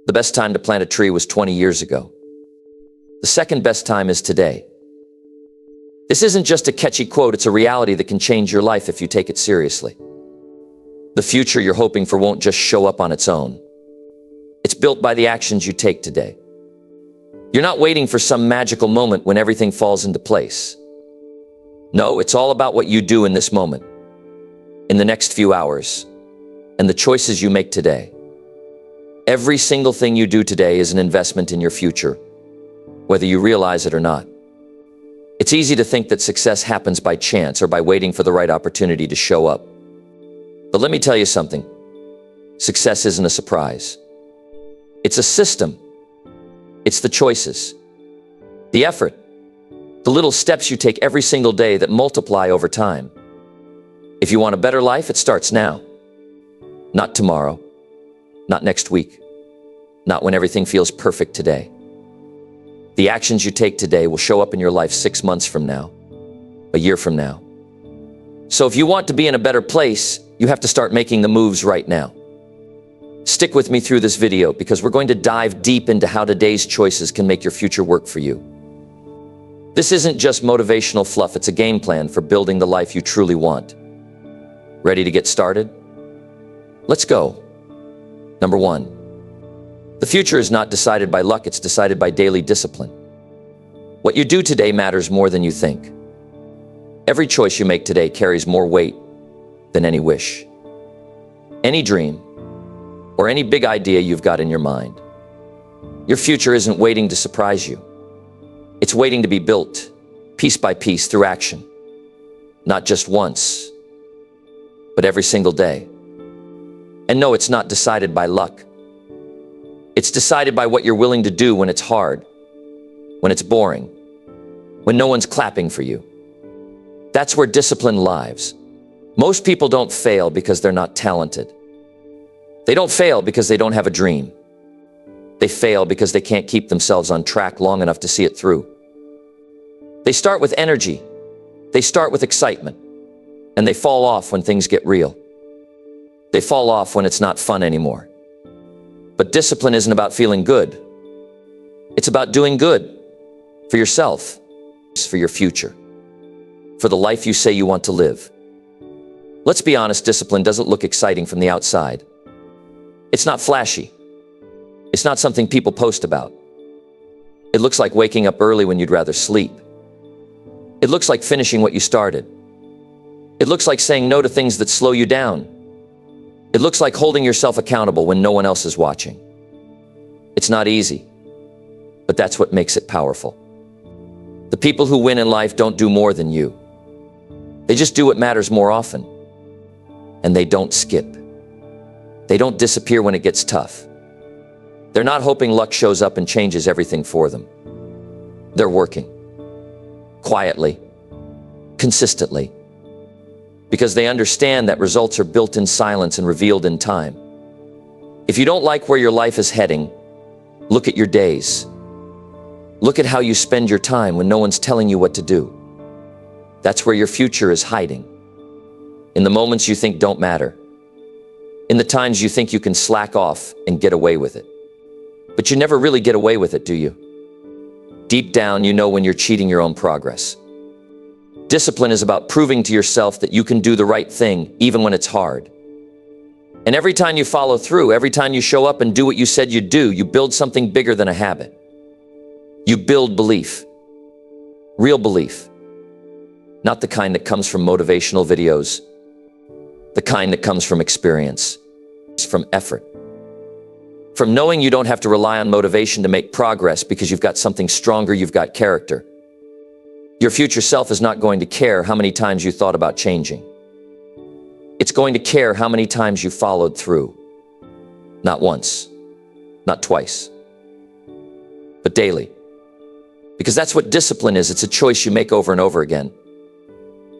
The best time to plant a tree was 20 years ago. The second best time is today. This isn't just a catchy quote, it's a reality that can change your life if you take it seriously. The future you're hoping for won't just show up on its own. It's built by the actions you take today. You're not waiting for some magical moment when everything falls into place. No, it's all about what you do in this moment, in the next few hours, and the choices you make today. Every single thing you do today is an investment in your future, whether you realize it or not. It's easy to think that success happens by chance or by waiting for the right opportunity to show up. But let me tell you something. Success isn't a surprise. It's a system. It's the choices, the effort, the little steps you take every single day that multiply over time. If you want a better life, it starts now. Not tomorrow, not next week, not when everything feels perfect today. The actions you take today will show up in your life 6 months from now, a year from now. So if you want to be in a better place, you have to start making the moves right now. Stick with me through this video because we're going to dive deep into how today's choices can make your future work for you. This isn't just motivational fluff, it's a game plan for building the life you truly want. Ready to get started? Let's go. Number 1. The future is not decided by luck, it's decided by daily discipline. What you do today matters more than you think. Every choice you make today carries more weight than any wish, any dream, or any big idea you've got in your mind. Your future isn't waiting to surprise you. It's waiting to be built, piece by piece, through action. Not just once, but every single day. And no, it's not decided by luck. It's decided by what you're willing to do when it's hard, when it's boring, when no one's clapping for you. That's where discipline lives. Most people don't fail because they're not talented. They don't fail because they don't have a dream. They fail because they can't keep themselves on track long enough to see it through. They start with energy, they start with excitement, and they fall off when things get real. They fall off when it's not fun anymore. But discipline isn't about feeling good. It's about doing good for yourself, for your future, for the life you say you want to live. Let's be honest, discipline doesn't look exciting from the outside. It's not flashy. It's not something people post about. It looks like waking up early when you'd rather sleep. It looks like finishing what you started. It looks like saying no to things that slow you down. It looks like holding yourself accountable when no one else is watching. It's not easy, but that's what makes it powerful. The people who win in life don't do more than you. They just do what matters more often. And they don't skip. They don't disappear when it gets tough. They're not hoping luck shows up and changes everything for them. They're working quietly, consistently, because they understand that results are built in silence and revealed in time. If you don't like where your life is heading, look at your days. Look at how you spend your time when no one's telling you what to do. That's where your future is hiding. In the moments you think don't matter. In the times you think you can slack off and get away with it. But you never really get away with it, do you? Deep down, you know when you're cheating your own progress. Discipline is about proving to yourself that you can do the right thing, even when it's hard. And every time you follow through, every time you show up and do what you said you'd do, you build something bigger than a habit. You build belief. Real belief. Not the kind that comes from motivational videos. The kind that comes from experience. From effort. From knowing you don't have to rely on motivation to make progress because you've got something stronger, you've got character. Your future self is not going to care how many times you thought about changing. It's going to care how many times you followed through. Not once, not twice, but daily. Because that's what discipline is. It's a choice you make over and over again.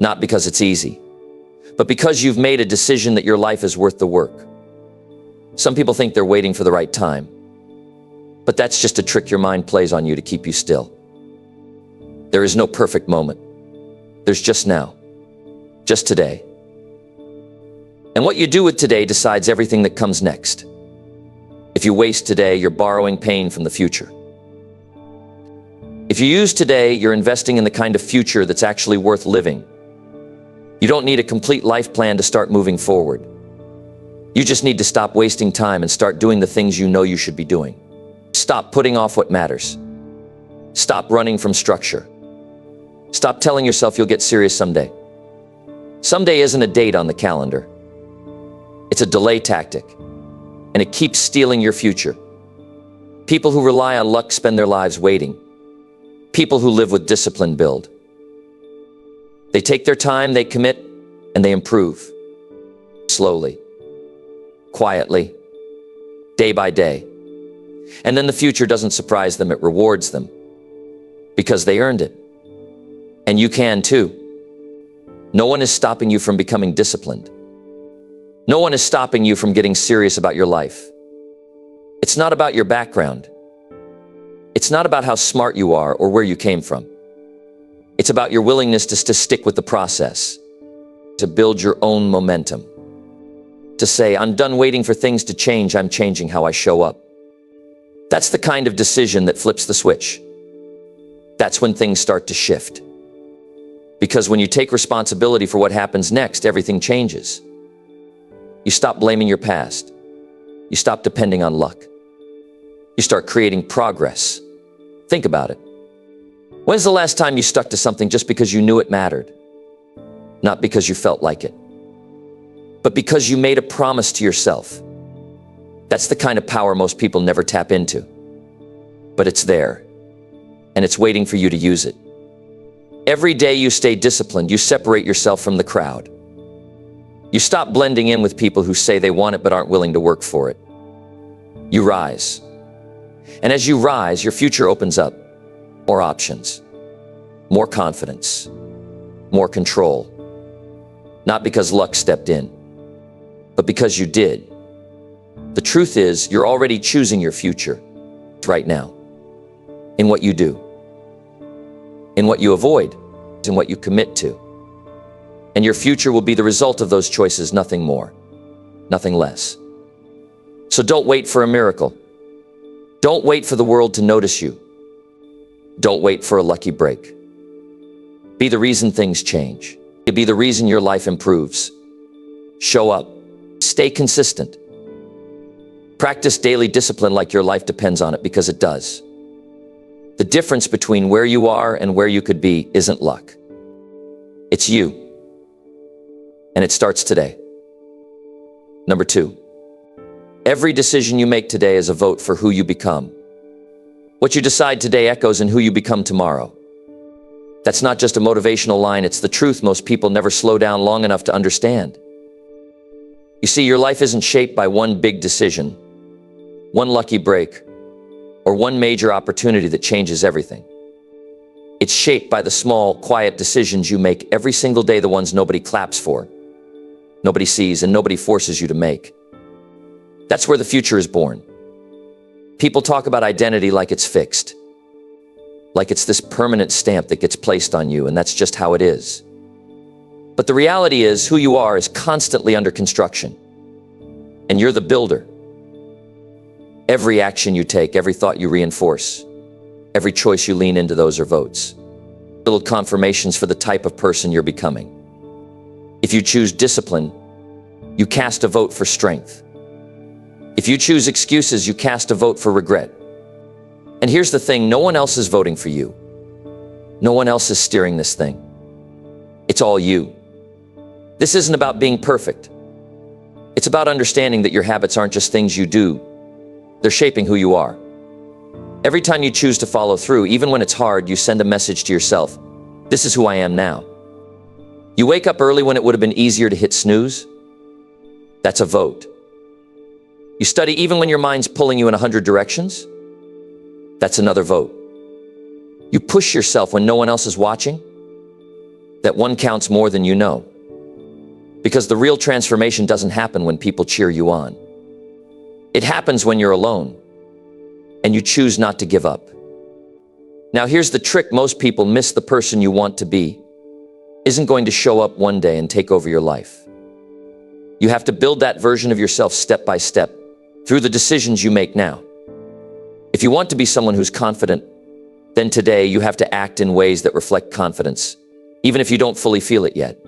Not because it's easy, but because you've made a decision that your life is worth the work. Some people think they're waiting for the right time, but that's just a trick your mind plays on you to keep you still. There is no perfect moment. There's just now, just today. And what you do with today decides everything that comes next. If you waste today, you're borrowing pain from the future. If you use today, you're investing in the kind of future that's actually worth living. You don't need a complete life plan to start moving forward. You just need to stop wasting time and start doing the things you know you should be doing. Stop putting off what matters. Stop running from structure. Stop telling yourself you'll get serious someday. Someday isn't a date on the calendar. It's a delay tactic, and it keeps stealing your future. People who rely on luck spend their lives waiting. People who live with discipline build. They take their time, they commit, and they improve. Slowly, quietly, day by day. And then the future doesn't surprise them, it rewards them. Because they earned it. And you can too. No one is stopping you from becoming disciplined. No one is stopping you from getting serious about your life. It's not about your background. It's not about how smart you are or where you came from. It's about your willingness to stick with the process, to build your own momentum, to say, I'm done waiting for things to change, I'm changing how I show up. That's the kind of decision that flips the switch. That's when things start to shift. Because when you take responsibility for what happens next, everything changes. You stop blaming your past. You stop depending on luck. You start creating progress. Think about it. When's the last time you stuck to something just because you knew it mattered? Not because you felt like it, but because you made a promise to yourself. That's the kind of power most people never tap into. But it's there, and it's waiting for you to use it. Every day you stay disciplined, you separate yourself from the crowd. You stop blending in with people who say they want it but aren't willing to work for it. You rise. And as you rise, your future opens up. More options, more confidence, more control. Not because luck stepped in, but because you did. The truth is, you're already choosing your future right now. In what you do, in what you avoid, in what you commit to. And your future will be the result of those choices, nothing more, nothing less. So don't wait for a miracle. Don't wait for the world to notice you. Don't wait for a lucky break. Be the reason things change. Be the reason your life improves. Show up. Stay consistent. Practice daily discipline like your life depends on it, because it does. The difference between where you are and where you could be isn't luck. It's you. And it starts today. Number 2, every decision you make today is a vote for who you become. What you decide today echoes in who you become tomorrow. That's not just a motivational line, it's the truth most people never slow down long enough to understand. You see, your life isn't shaped by one big decision, one lucky break, or one major opportunity that changes everything. It's shaped by the small, quiet decisions you make every single day, the ones nobody claps for, nobody sees, and nobody forces you to make. That's where the future is born. People talk about identity like it's fixed, like it's this permanent stamp that gets placed on you, and that's just how it is. But the reality is, who you are is constantly under construction, and you're the builder. Every action you take, every thought you reinforce, every choice you lean into, those are votes. Little confirmations for the type of person you're becoming. If you choose discipline, you cast a vote for strength. If you choose excuses, you cast a vote for regret. And here's the thing, no one else is voting for you. No one else is steering this thing. It's all you. This isn't about being perfect. It's about understanding that your habits aren't just things you do. They're shaping who you are. Every time you choose to follow through, even when it's hard, you send a message to yourself. This is who I am now. You wake up early when it would have been easier to hit snooze. That's a vote. You study even when your mind's pulling you in 100 directions. That's another vote. You push yourself when no one else is watching. That one counts more than you know. Because the real transformation doesn't happen when people cheer you on. It happens when you're alone and you choose not to give up. Now here's the trick most people miss: the person you want to be isn't going to show up one day and take over your life. You have to build that version of yourself step by step, through the decisions you make now. If you want to be someone who's confident, then today you have to act in ways that reflect confidence, even if you don't fully feel it yet.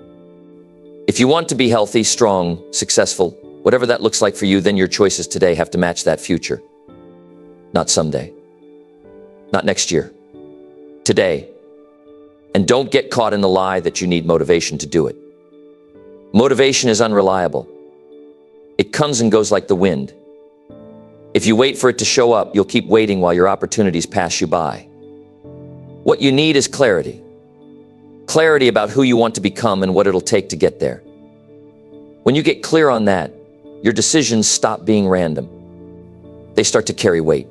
If you want to be healthy, strong, successful, whatever that looks like for you, then your choices today have to match that future. Not someday. Not next year. Today. And don't get caught in the lie that you need motivation to do it. Motivation is unreliable. It comes and goes like the wind. If you wait for it to show up, you'll keep waiting while your opportunities pass you by. What you need is clarity. Clarity about who you want to become and what it'll take to get there. When you get clear on that, your decisions stop being random. They start to carry weight.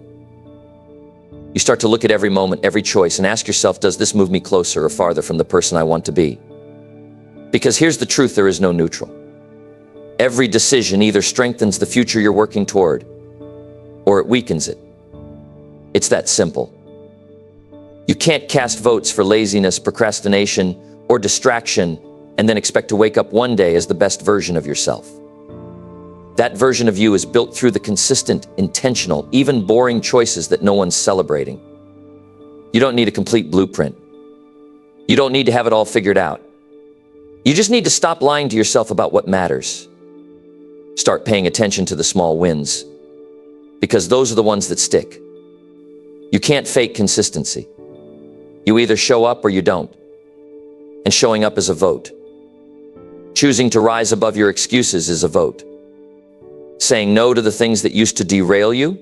You start to look at every moment, every choice, and ask yourself, does this move me closer or farther from the person I want to be? Because here's the truth, there is no neutral. Every decision either strengthens the future you're working toward, or it weakens it. It's that simple. You can't cast votes for laziness, procrastination, or distraction and then expect to wake up one day as the best version of yourself. That version of you is built through the consistent, intentional, even boring choices that no one's celebrating. You don't need a complete blueprint. You don't need to have it all figured out. You just need to stop lying to yourself about what matters. Start paying attention to the small wins, because those are the ones that stick. You can't fake consistency. You either show up or you don't. And showing up is a vote. Choosing to rise above your excuses is a vote. Saying no to the things that used to derail you,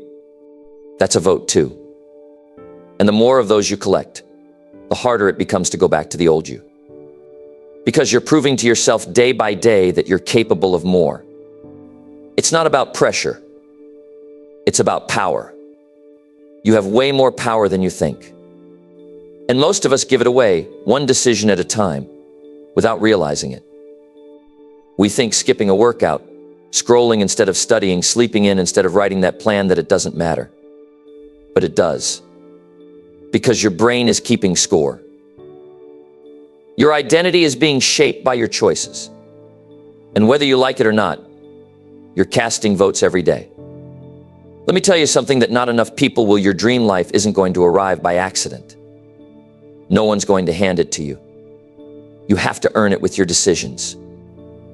that's a vote too. And the more of those you collect, the harder it becomes to go back to the old you. Because you're proving to yourself day by day that you're capable of more. It's not about pressure. It's about power. You have way more power than you think. And most of us give it away, one decision at a time, without realizing it. We think skipping a workout, scrolling instead of studying, sleeping in instead of writing that plan, that it doesn't matter. But it does. Because your brain is keeping score. Your identity is being shaped by your choices. And whether you like it or not, you're casting votes every day. Let me tell you something that not enough people will. Your dream life isn't going to arrive by accident. No one's going to hand it to you. You have to earn it with your decisions.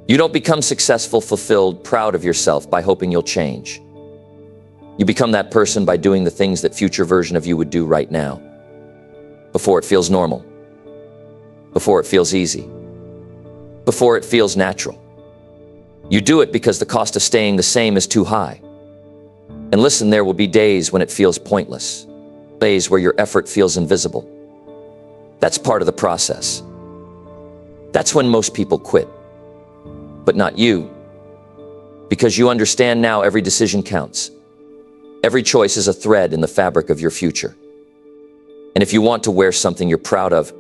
You don't become successful, fulfilled, proud of yourself by hoping you'll change. You become that person by doing the things that future version of you would do right now. Before it feels normal. Before it feels easy. Before it feels natural. You do it because the cost of staying the same is too high. And listen, there will be days when it feels pointless. Days where your effort feels invisible. That's part of the process. That's when most people quit. But not you. Because you understand now every decision counts. Every choice is a thread in the fabric of your future. And if you want to wear something you're proud of,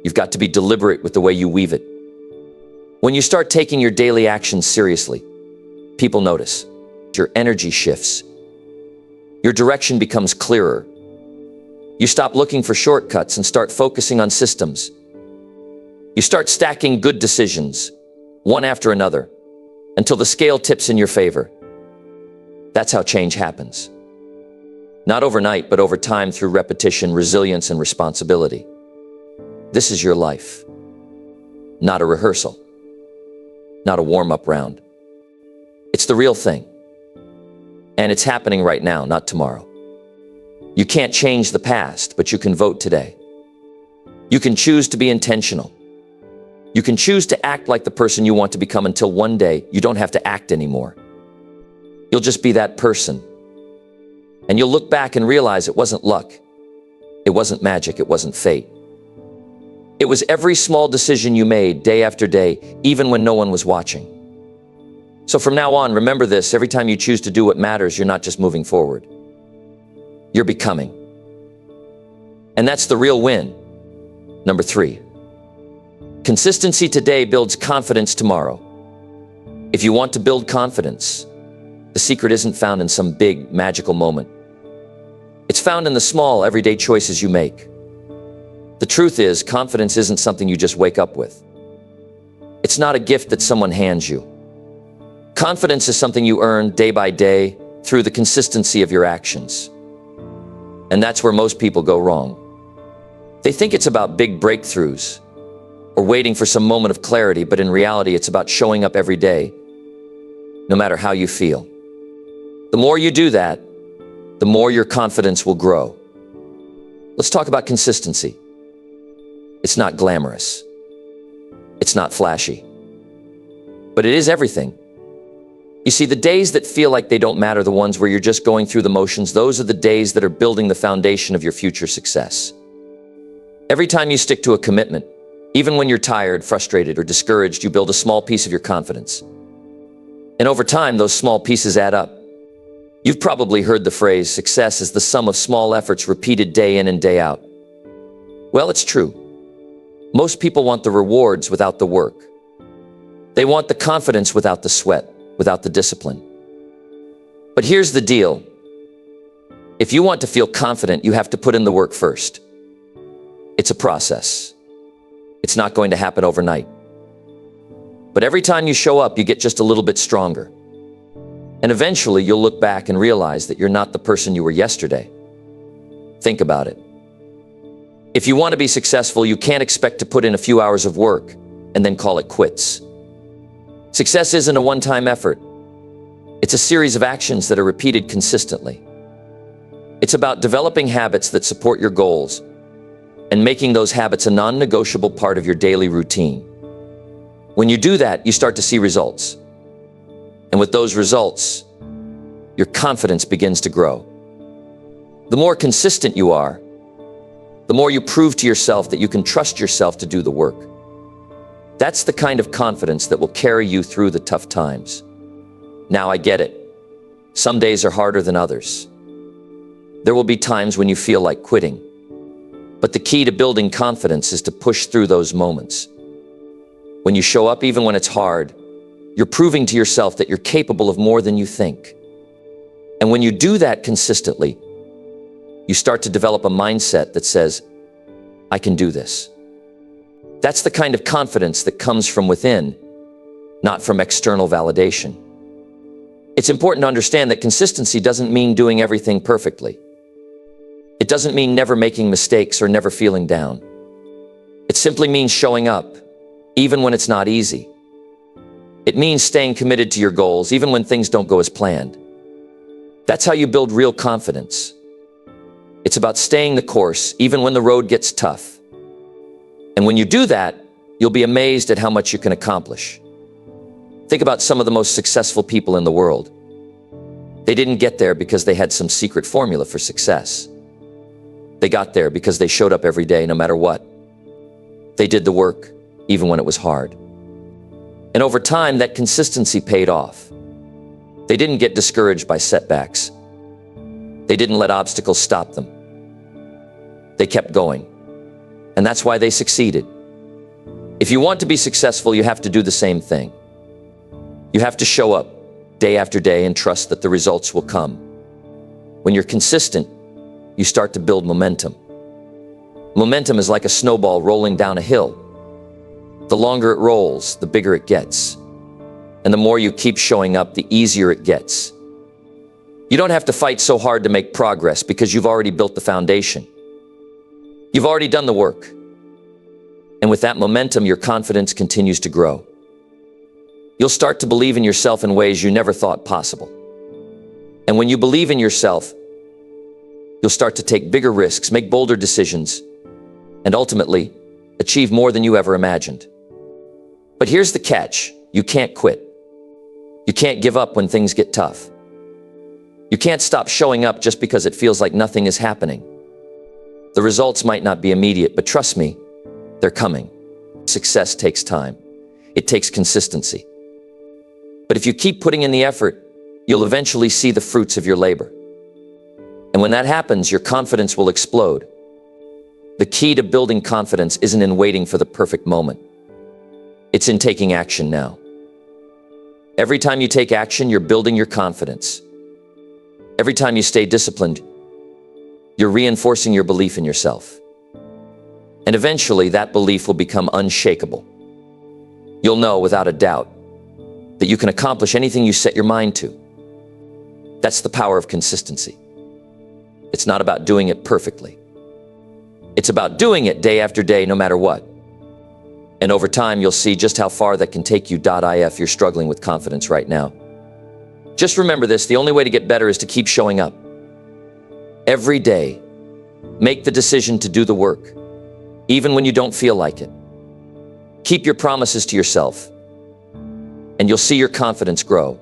you've got to be deliberate with the way you weave it. When you start taking your daily actions seriously, people notice. Your energy shifts. Your direction becomes clearer. You stop looking for shortcuts and start focusing on systems. You start stacking good decisions, one after another, until the scale tips in your favor. That's how change happens. Not overnight, but over time through repetition, resilience, and responsibility. This is your life. Not a rehearsal. Not a warm-up round. It's the real thing. And it's happening right now, not tomorrow. You can't change the past, but you can vote today. You can choose to be intentional. You can choose to act like the person you want to become until one day you don't have to act anymore. You'll just be that person. And you'll look back and realize it wasn't luck. It wasn't magic. It wasn't fate. It was every small decision you made day after day, even when no one was watching. So from now on, remember this: every time you choose to do what matters, you're not just moving forward. You're becoming. And that's the real win. Number 3. Consistency today builds confidence tomorrow. If you want to build confidence, the secret isn't found in some big, magical moment. It's found in the small, everyday choices you make. The truth is, confidence isn't something you just wake up with. It's not a gift that someone hands you. Confidence is something you earn day by day through through the consistency of your actions. And that's where most people go wrong. They think it's about big breakthroughs or waiting for some moment of clarity, but in reality, it's about showing up every day, no matter how you feel. The more you do that, the more your confidence will grow. Let's talk about consistency. It's not glamorous. It's not flashy. But it is everything. You see, the days that feel like they don't matter, the ones where you're just going through the motions, those are the days that are building the foundation of your future success. Every time you stick to a commitment, even when you're tired, frustrated, or discouraged, you build a small piece of your confidence. And over time, those small pieces add up. You've probably heard the phrase, success is the sum of small efforts repeated day in and day out. Well, it's true. Most people want the rewards without the work. They want the confidence without the sweat, without the discipline. But here's the deal. If you want to feel confident, you have to put in the work first. It's a process. It's not going to happen overnight. But every time you show up, you get just a little bit stronger. And eventually, you'll look back and realize that you're not the person you were yesterday. Think about it. If you want to be successful, you can't expect to put in a few hours of work and then call it quits. Success isn't a one-time effort. It's a series of actions that are repeated consistently. It's about developing habits that support your goals and making those habits a non-negotiable part of your daily routine. When you do that, you start to see results. And with those results, your confidence begins to grow. The more consistent you are, the more you prove to yourself that you can trust yourself to do the work. That's the kind of confidence that will carry you through the tough times. Now, I get it. Some days are harder than others. There will be times when you feel like quitting. But the key to building confidence is to push through those moments. When you show up, even when it's hard, you're proving to yourself that you're capable of more than you think. And when you do that consistently, you start to develop a mindset that says, I can do this. That's the kind of confidence that comes from within, not from external validation. It's important to understand that consistency doesn't mean doing everything perfectly. It doesn't mean never making mistakes or never feeling down. It simply means showing up, even when it's not easy. It means staying committed to your goals, even when things don't go as planned. That's how you build real confidence. It's about staying the course, even when the road gets tough. And when you do that, you'll be amazed at how much you can accomplish. Think about some of the most successful people in the world. They didn't get there because they had some secret formula for success. They got there because they showed up every day, no matter what. They did the work, even when it was hard. And over time, that consistency paid off. They didn't get discouraged by setbacks. They didn't let obstacles stop them. They kept going. And that's why they succeeded. If you want to be successful, you have to do the same thing. You have to show up day after day and trust that the results will come. When you're consistent, you start to build momentum. Momentum is like a snowball rolling down a hill. The longer it rolls, the bigger it gets. And the more you keep showing up, the easier it gets. You don't have to fight so hard to make progress because you've already built the foundation. You've already done the work. And with that momentum, your confidence continues to grow. You'll start to believe in yourself in ways you never thought possible. And when you believe in yourself, you'll start to take bigger risks, make bolder decisions, and ultimately achieve more than you ever imagined. But here's the catch. You can't quit. You can't give up when things get tough. You can't stop showing up just because it feels like nothing is happening. The results might not be immediate, but trust me, they're coming. Success takes time. It takes consistency. But if you keep putting in the effort, you'll eventually see the fruits of your labor. And when that happens, your confidence will explode. The key to building confidence isn't in waiting for the perfect moment. It's in taking action now. Every time you take action, you're building your confidence. Every time you stay disciplined, you're reinforcing your belief in yourself. And eventually, that belief will become unshakable. You'll know without a doubt that you can accomplish anything you set your mind to. That's the power of consistency. It's not about doing it perfectly. It's about doing it day after day, no matter what. And over time, you'll see just how far that can take you. If you're struggling with confidence right now, just remember this: the only way to get better is to keep showing up. Every day, make the decision to do the work, even when you don't feel like it. Keep your promises to yourself, and you'll see your confidence grow.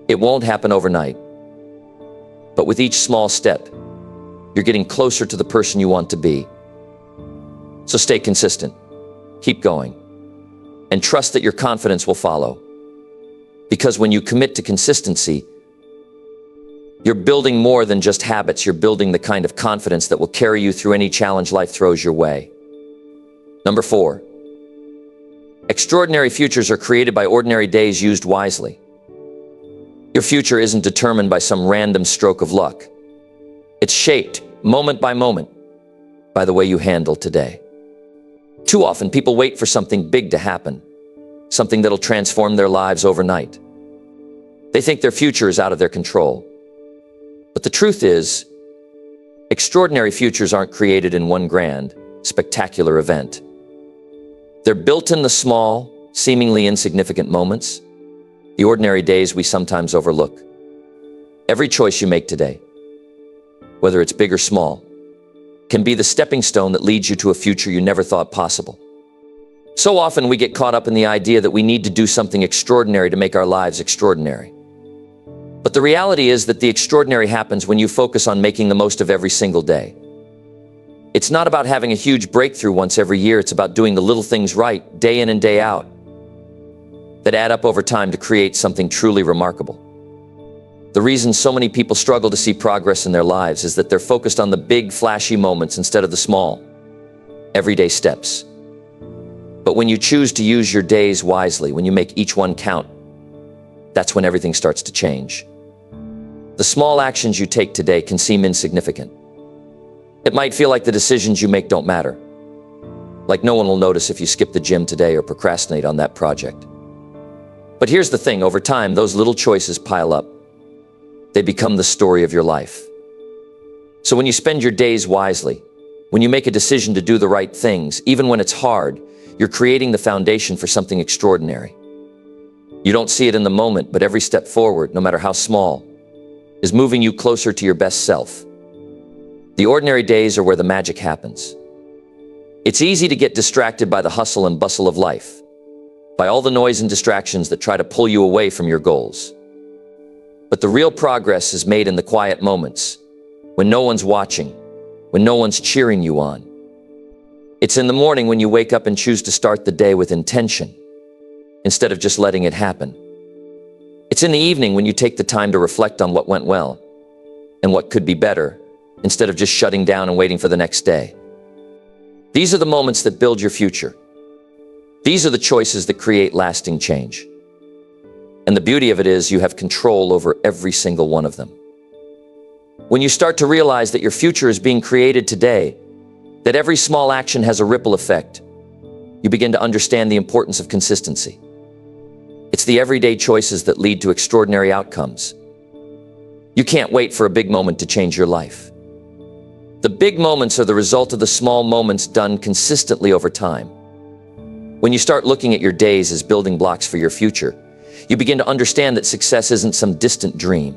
It won't happen overnight, but with each small step, you're getting closer to the person you want to be. So stay consistent, keep going, and trust that your confidence will follow. Because when you commit to consistency, you're building more than just habits. You're building the kind of confidence that will carry you through any challenge life throws your way. Number 4, extraordinary futures are created by ordinary days used wisely. Your future isn't determined by some random stroke of luck. It's shaped, moment by moment, by the way you handle today. Too often, people wait for something big to happen, something that'll transform their lives overnight. They think their future is out of their control. But the truth is, extraordinary futures aren't created in one grand, spectacular event. They're built in the small, seemingly insignificant moments, the ordinary days we sometimes overlook. Every choice you make today, whether it's big or small, can be the stepping stone that leads you to a future you never thought possible. So often we get caught up in the idea that we need to do something extraordinary to make our lives extraordinary. But the reality is that the extraordinary happens when you focus on making the most of every single day. It's not about having a huge breakthrough once every year. It's about doing the little things right, day in and day out, that add up over time to create something truly remarkable. The reason so many people struggle to see progress in their lives is that they're focused on the big, flashy moments instead of the small, everyday steps. But when you choose to use your days wisely, when you make each one count, that's when everything starts to change. The small actions you take today can seem insignificant. It might feel like the decisions you make don't matter, like no one will notice if you skip the gym today or procrastinate on that project. But here's the thing: over time, those little choices pile up. They become the story of your life. So when you spend your days wisely, when you make a decision to do the right things, even when it's hard, you're creating the foundation for something extraordinary. You don't see it in the moment, but every step forward, no matter how small, is moving you closer to your best self. The ordinary days are where the magic happens. It's easy to get distracted by the hustle and bustle of life, by all the noise and distractions that try to pull you away from your goals. But the real progress is made in the quiet moments, when no one's watching, when no one's cheering you on. It's in the morning when you wake up and choose to start the day with intention, instead of just letting it happen. It's in the evening when you take the time to reflect on what went well and what could be better, instead of just shutting down and waiting for the next day. These are the moments that build your future. These are the choices that create lasting change. And the beauty of it is you have control over every single one of them. When you start to realize that your future is being created today, that every small action has a ripple effect, you begin to understand the importance of consistency. It's the everyday choices that lead to extraordinary outcomes. You can't wait for a big moment to change your life. The big moments are the result of the small moments done consistently over time. When you start looking at your days as building blocks for your future, you begin to understand that success isn't some distant dream.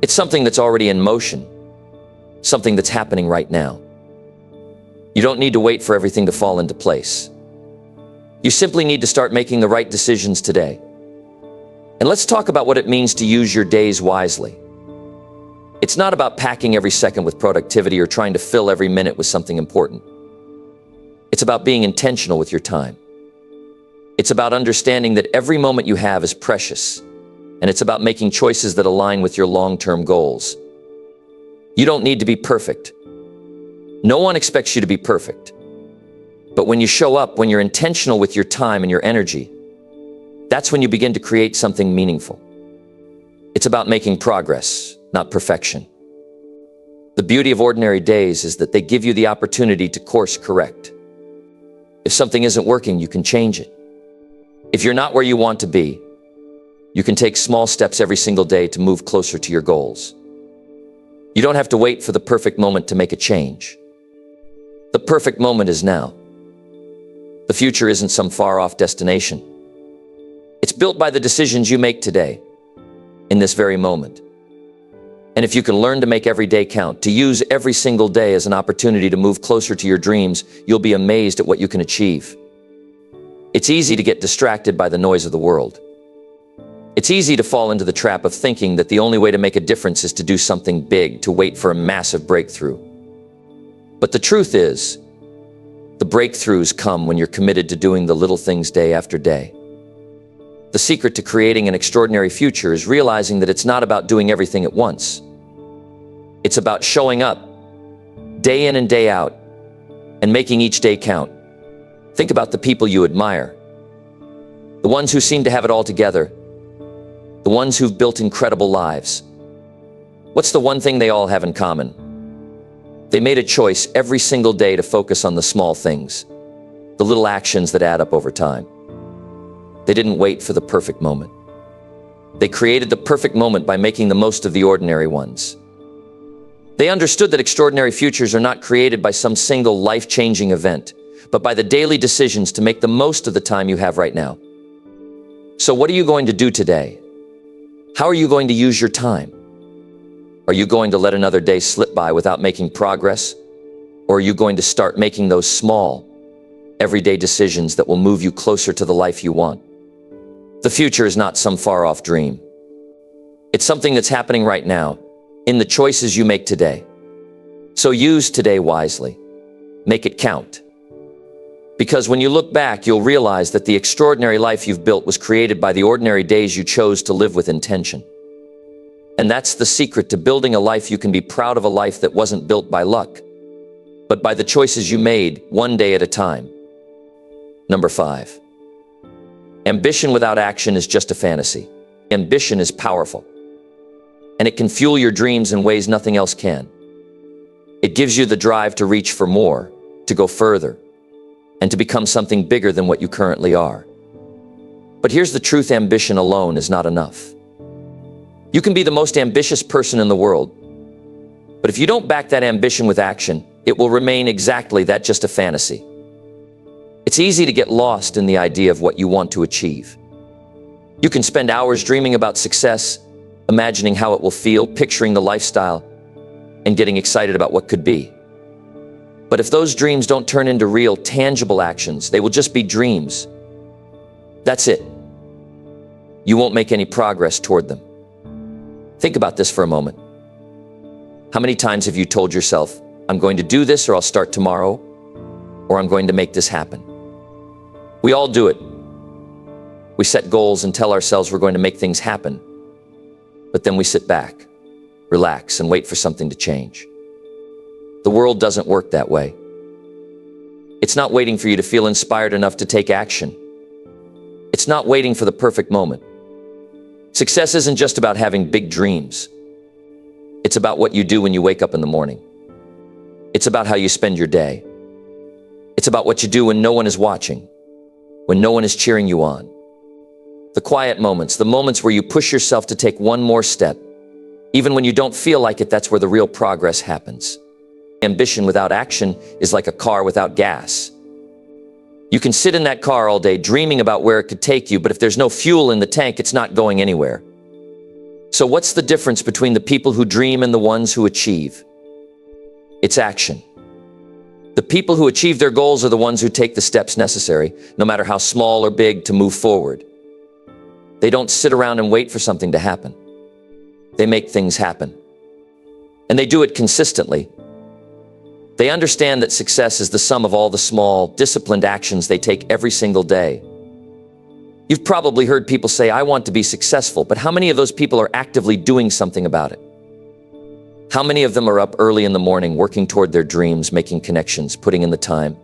It's something that's already in motion, something that's happening right now. You don't need to wait for everything to fall into place. You simply need to start making the right decisions today. And let's talk about what it means to use your days wisely. It's not about packing every second with productivity or trying to fill every minute with something important. It's about being intentional with your time. It's about understanding that every moment you have is precious, and it's about making choices that align with your long-term goals. You don't need to be perfect. No one expects you to be perfect. But when you show up, when you're intentional with your time and your energy, that's when you begin to create something meaningful. It's about making progress, not perfection. The beauty of ordinary days is that they give you the opportunity to course correct. If something isn't working, you can change it. If you're not where you want to be, You can take small steps every single day to move closer to your goals. You don't have to wait for the perfect moment to make a change. The perfect moment is now. The future isn't some far-off destination. It's built by the decisions you make today, in this very moment. And if you can learn to make every day count, to use every single day as an opportunity to move closer to your dreams, you'll be amazed at what you can achieve. It's easy to get distracted by the noise of the world. It's easy to fall into the trap of thinking that the only way to make a difference is to do something big, to wait for a massive breakthrough. But the truth is, the breakthroughs come when you're committed to doing the little things day after day. The secret to creating an extraordinary future is realizing that it's not about doing everything at once. It's about showing up, day in and day out, and making each day count. Think about the people you admire. The ones who seem to have it all together. The ones who've built incredible lives. What's the one thing they all have in common? They made a choice every single day to focus on the small things, the little actions that add up over time. They didn't wait for the perfect moment. They created the perfect moment by making the most of the ordinary ones. They understood that extraordinary futures are not created by some single life-changing event, but by the daily decisions to make the most of the time you have right now. So what are you going to do today? How are you going to use your time? Are you going to let another day slip by without making progress? Or are you going to start making those small, everyday decisions that will move you closer to the life you want? The future is not some far-off dream. It's something that's happening right now, in the choices you make today. So use today wisely. Make it count. Because when you look back, you'll realize that the extraordinary life you've built was created by the ordinary days you chose to live with intention. And that's the secret to building a life you can be proud of, a life that wasn't built by luck, but by the choices you made one day at a time. Number 5. Ambition without action is just a fantasy. Ambition is powerful, and it can fuel your dreams in ways nothing else can. It gives you the drive to reach for more, to go further, and to become something bigger than what you currently are. But here's the truth: ambition alone is not enough. You can be the most ambitious person in the world, but if you don't back that ambition with action, it will remain exactly that, just a fantasy. It's easy to get lost in the idea of what you want to achieve. You can spend hours dreaming about success, imagining how it will feel, picturing the lifestyle, and getting excited about what could be. But if those dreams don't turn into real, tangible actions, they will just be dreams. That's it. You won't make any progress toward them. Think about this for a moment. How many times have you told yourself, I'm going to do this, or I'll start tomorrow, or I'm going to make this happen? We all do it. We set goals and tell ourselves we're going to make things happen, but then we sit back, relax, and wait for something to change. The world doesn't work that way. It's not waiting for you to feel inspired enough to take action. It's not waiting for the perfect moment. Success isn't just about having big dreams. It's about what you do when you wake up in the morning. It's about how you spend your day. It's about what you do when no one is watching, when no one is cheering you on. The quiet moments, the moments where you push yourself to take one more step. Even when you don't feel like it, that's where the real progress happens. Ambition without action is like a car without gas. You can sit in that car all day dreaming about where it could take you, but if there's no fuel in the tank, it's not going anywhere. So what's the difference between the people who dream and the ones who achieve? It's action. The people who achieve their goals are the ones who take the steps necessary, no matter how small or big, to move forward. They don't sit around and wait for something to happen. They make things happen. And they do it consistently. They understand that success is the sum of all the small, disciplined actions they take every single day. You've probably heard people say, I want to be successful, but how many of those people are actively doing something about it? How many of them are up early in the morning, working toward their dreams, making connections, putting in the time?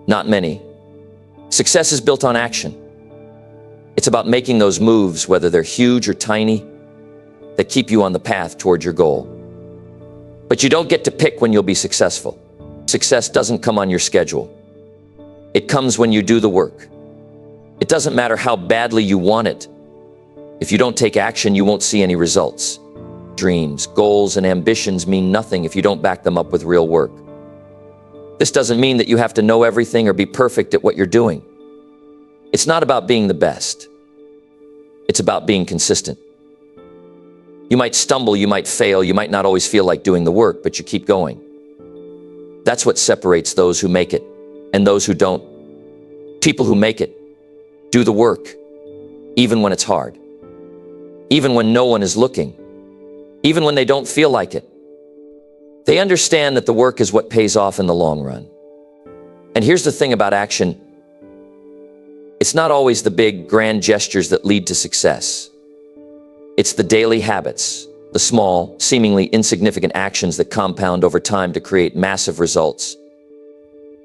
Not many. Success is built on action. It's about making those moves, whether they're huge or tiny, that keep you on the path toward your goal. But you don't get to pick when you'll be successful. Success doesn't come on your schedule. It comes when you do the work. It doesn't matter how badly you want it. If you don't take action, you won't see any results. Dreams, goals, and ambitions mean nothing if you don't back them up with real work. This doesn't mean that you have to know everything or be perfect at what you're doing. It's not about being the best. It's about being consistent. You might stumble, you might fail, you might not always feel like doing the work, but you keep going. That's what separates those who make it and those who don't. People who make it do the work, even when it's hard, even when no one is looking, even when they don't feel like it. They understand that the work is what pays off in the long run. And here's the thing about action. It's not always the big, grand gestures that lead to success. It's the daily habits, the small, seemingly insignificant actions that compound over time to create massive results.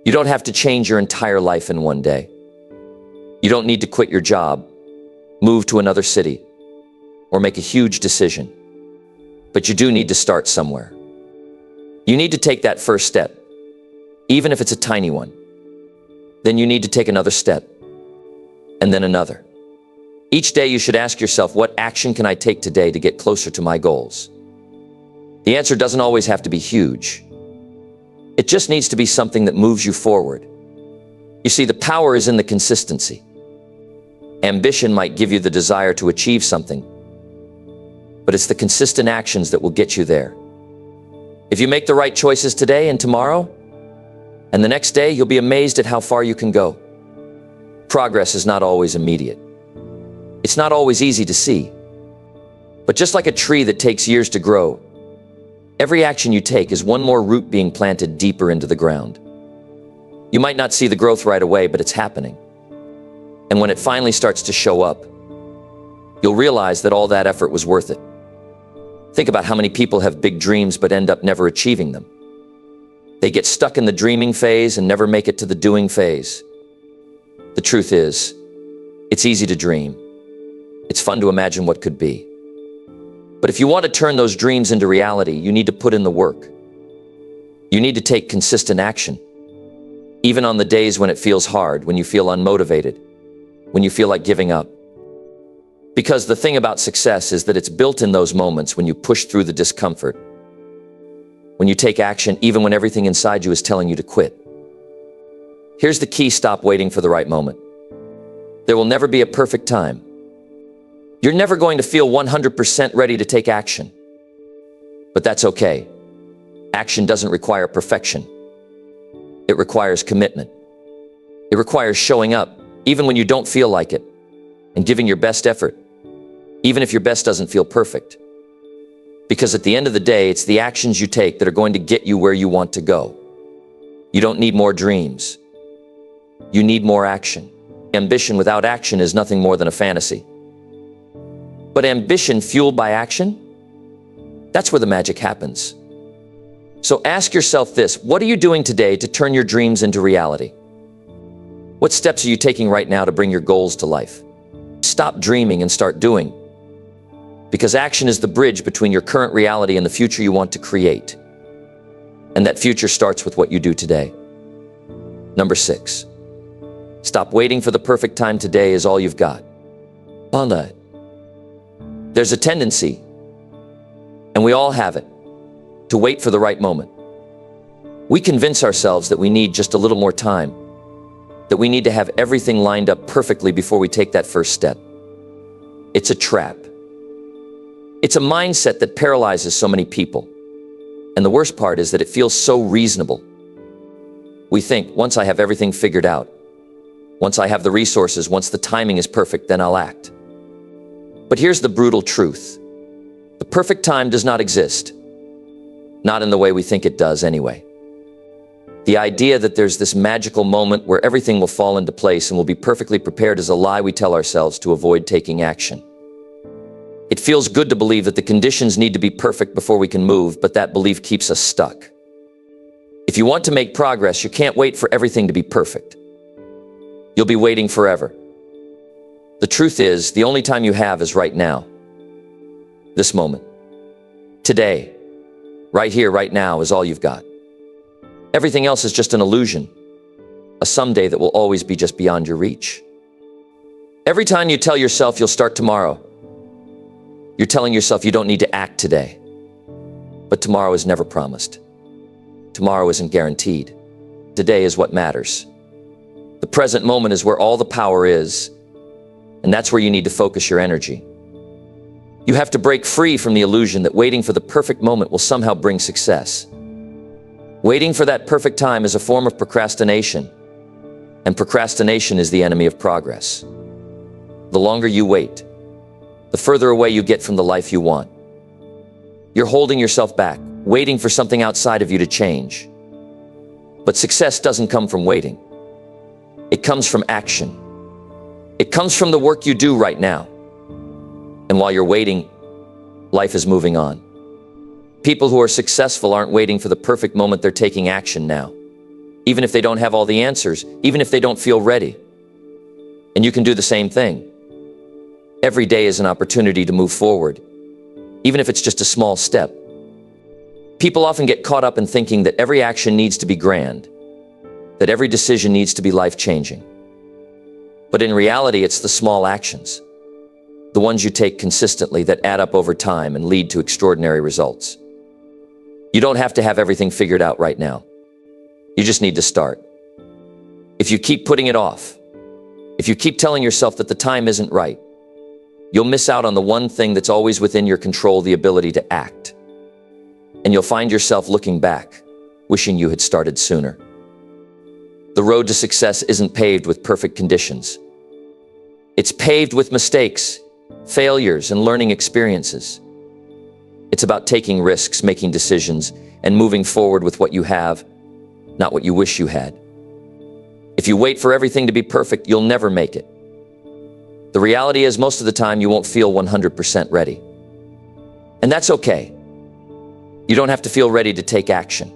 You don't have to change your entire life in one day. You don't need to quit your job, move to another city, or make a huge decision. But you do need to start somewhere. You need to take that first step, even if it's a tiny one. Then you need to take another step, and then another. Each day you should ask yourself, what action can I take today to get closer to my goals? The answer doesn't always have to be huge. It just needs to be something that moves you forward. You see, the power is in the consistency. Ambition might give you the desire to achieve something, but it's the consistent actions that will get you there. If you make the right choices today and tomorrow, and the next day, you'll be amazed at how far you can go. Progress is not always immediate. It's not always easy to see. But just like a tree that takes years to grow, every action you take is one more root being planted deeper into the ground. You might not see the growth right away, but it's happening. And when it finally starts to show up, you'll realize that all that effort was worth it. Think about how many people have big dreams but end up never achieving them. They get stuck in the dreaming phase and never make it to the doing phase. The truth is, it's easy to dream. It's fun to imagine what could be. But if you want to turn those dreams into reality, you need to put in the work. You need to take consistent action. Even on the days when it feels hard, when you feel unmotivated, when you feel like giving up. Because the thing about success is that it's built in those moments when you push through the discomfort. When you take action, even when everything inside you is telling you to quit. Here's the key: stop waiting for the right moment. There will never be a perfect time. You're never going to feel 100% ready to take action. But that's okay. Action doesn't require perfection. It requires commitment. It requires showing up, even when you don't feel like it, and giving your best effort, even if your best doesn't feel perfect. Because at the end of the day, it's the actions you take that are going to get you where you want to go. You don't need more dreams. You need more action. Ambition without action is nothing more than a fantasy. But ambition fueled by action, that's where the magic happens. So ask yourself this: what are you doing today to turn your dreams into reality? What steps are you taking right now to bring your goals to life? Stop dreaming and start doing. Because action is the bridge between your current reality and the future you want to create. And that future starts with what you do today. Number 6, stop waiting for the perfect time. Today is all you've got. There's a tendency, and we all have it, to wait for the right moment. We convince ourselves that we need just a little more time, that we need to have everything lined up perfectly before we take that first step. It's a trap. It's a mindset that paralyzes so many people. And the worst part is that it feels so reasonable. We think, once I have everything figured out, once I have the resources, once the timing is perfect, then I'll act. But here's the brutal truth. The perfect time does not exist. Not in the way we think it does anyway. The idea that there's this magical moment where everything will fall into place and we'll be perfectly prepared is a lie we tell ourselves to avoid taking action. It feels good to believe that the conditions need to be perfect before we can move, but that belief keeps us stuck. If you want to make progress, you can't wait for everything to be perfect. You'll be waiting forever. The truth is, the only time you have is right now. This moment. Today. Right here, right now is all you've got. Everything else is just an illusion. A someday that will always be just beyond your reach. Every time you tell yourself you'll start tomorrow, You're telling yourself you don't need to act today. But tomorrow is never promised. Tomorrow isn't guaranteed. Today is what matters. The present moment is where all the power is, and that's where you need to focus your energy. You have to break free from the illusion that waiting for the perfect moment will somehow bring success. Waiting for that perfect time is a form of procrastination, and procrastination is the enemy of progress. The longer you wait, the further away you get from the life you want. You're holding yourself back, waiting for something outside of you to change. But success doesn't come from waiting. It comes from action. It comes from the work you do right now. And while you're waiting, life is moving on. People who are successful aren't waiting for the perfect moment, they're taking action now. Even if they don't have all the answers, even if they don't feel ready. And you can do the same thing. Every day is an opportunity to move forward, even if it's just a small step. People often get caught up in thinking that every action needs to be grand, that every decision needs to be life-changing. But in reality, it's the small actions, the ones you take consistently, that add up over time and lead to extraordinary results. You don't have to have everything figured out right now. You just need to start. If you keep putting it off, if you keep telling yourself that the time isn't right, you'll miss out on the one thing that's always within your control, the ability to act. And you'll find yourself looking back, wishing you had started sooner. The road to success isn't paved with perfect conditions. It's paved with mistakes, failures, and learning experiences. It's about taking risks, making decisions, and moving forward with what you have, not what you wish you had. If you wait for everything to be perfect, you'll never make it. The reality is, most of the time, you won't feel 100% ready. And that's okay. You don't have to feel ready to take action.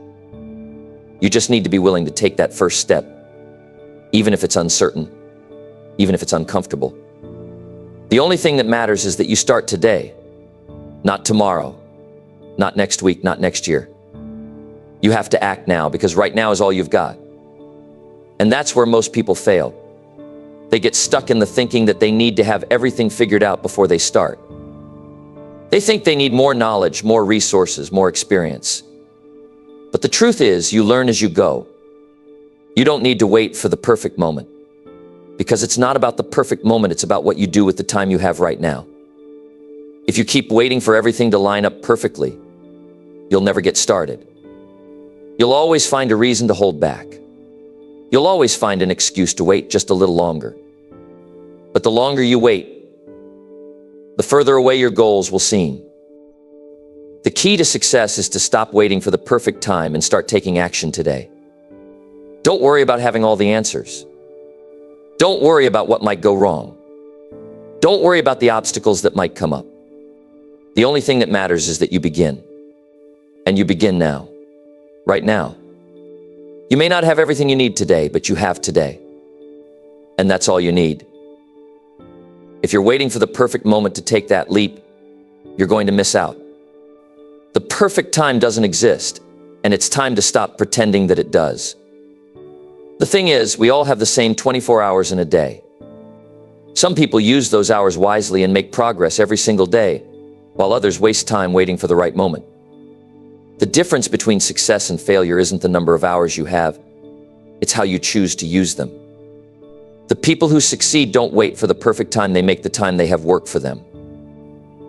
You just need to be willing to take that first step, even if it's uncertain, even if it's uncomfortable. The only thing that matters is that you start today, not tomorrow, not next week, not next year. You have to act now, because right now is all you've got. And that's where most people fail. They get stuck in the thinking that they need to have everything figured out before they start. They think they need more knowledge, more resources, more experience. But the truth is, you learn as you go. You don't need to wait for the perfect moment, because it's not about the perfect moment, it's about what you do with the time you have right now. If you keep waiting for everything to line up perfectly, you'll never get started. You'll always find a reason to hold back. You'll always find an excuse to wait just a little longer. But the longer you wait, the further away your goals will seem. The key to success is to stop waiting for the perfect time and start taking action today. Don't worry about having all the answers. Don't worry about what might go wrong. Don't worry about the obstacles that might come up. The only thing that matters is that you begin. And you begin now, right now. You may not have everything you need today, but you have today. And that's all you need. If you're waiting for the perfect moment to take that leap, you're going to miss out. The perfect time doesn't exist, and it's time to stop pretending that it does. The thing is, we all have the same 24 hours in a day. Some people use those hours wisely and make progress every single day, while others waste time waiting for the right moment. The difference between success and failure isn't the number of hours you have, it's how you choose to use them. The people who succeed don't wait for the perfect time, they make the time they have work for them.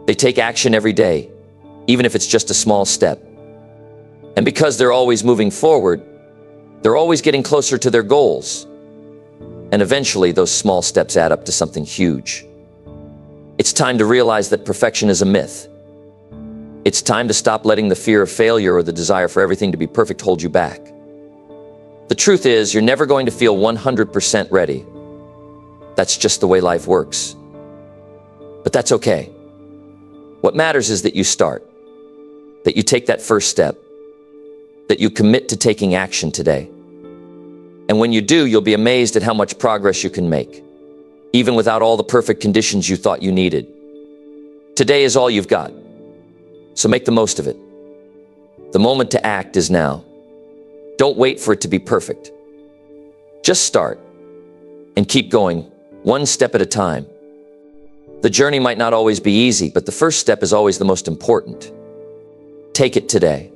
They take action every day, even if it's just a small step. And because they're always moving forward, they're always getting closer to their goals. And eventually, those small steps add up to something huge. It's time to realize that perfection is a myth. It's time to stop letting the fear of failure or the desire for everything to be perfect hold you back. The truth is, you're never going to feel 100% ready. That's just the way life works. But that's okay. What matters is that you start, that you take that first step, that you commit to taking action today. And when you do, you'll be amazed at how much progress you can make, even without all the perfect conditions you thought you needed. Today is all you've got, so make the most of it. The moment to act is now. Don't wait for it to be perfect. Just start and keep going, one step at a time. The journey might not always be easy, but the first step is always the most important. Take it today.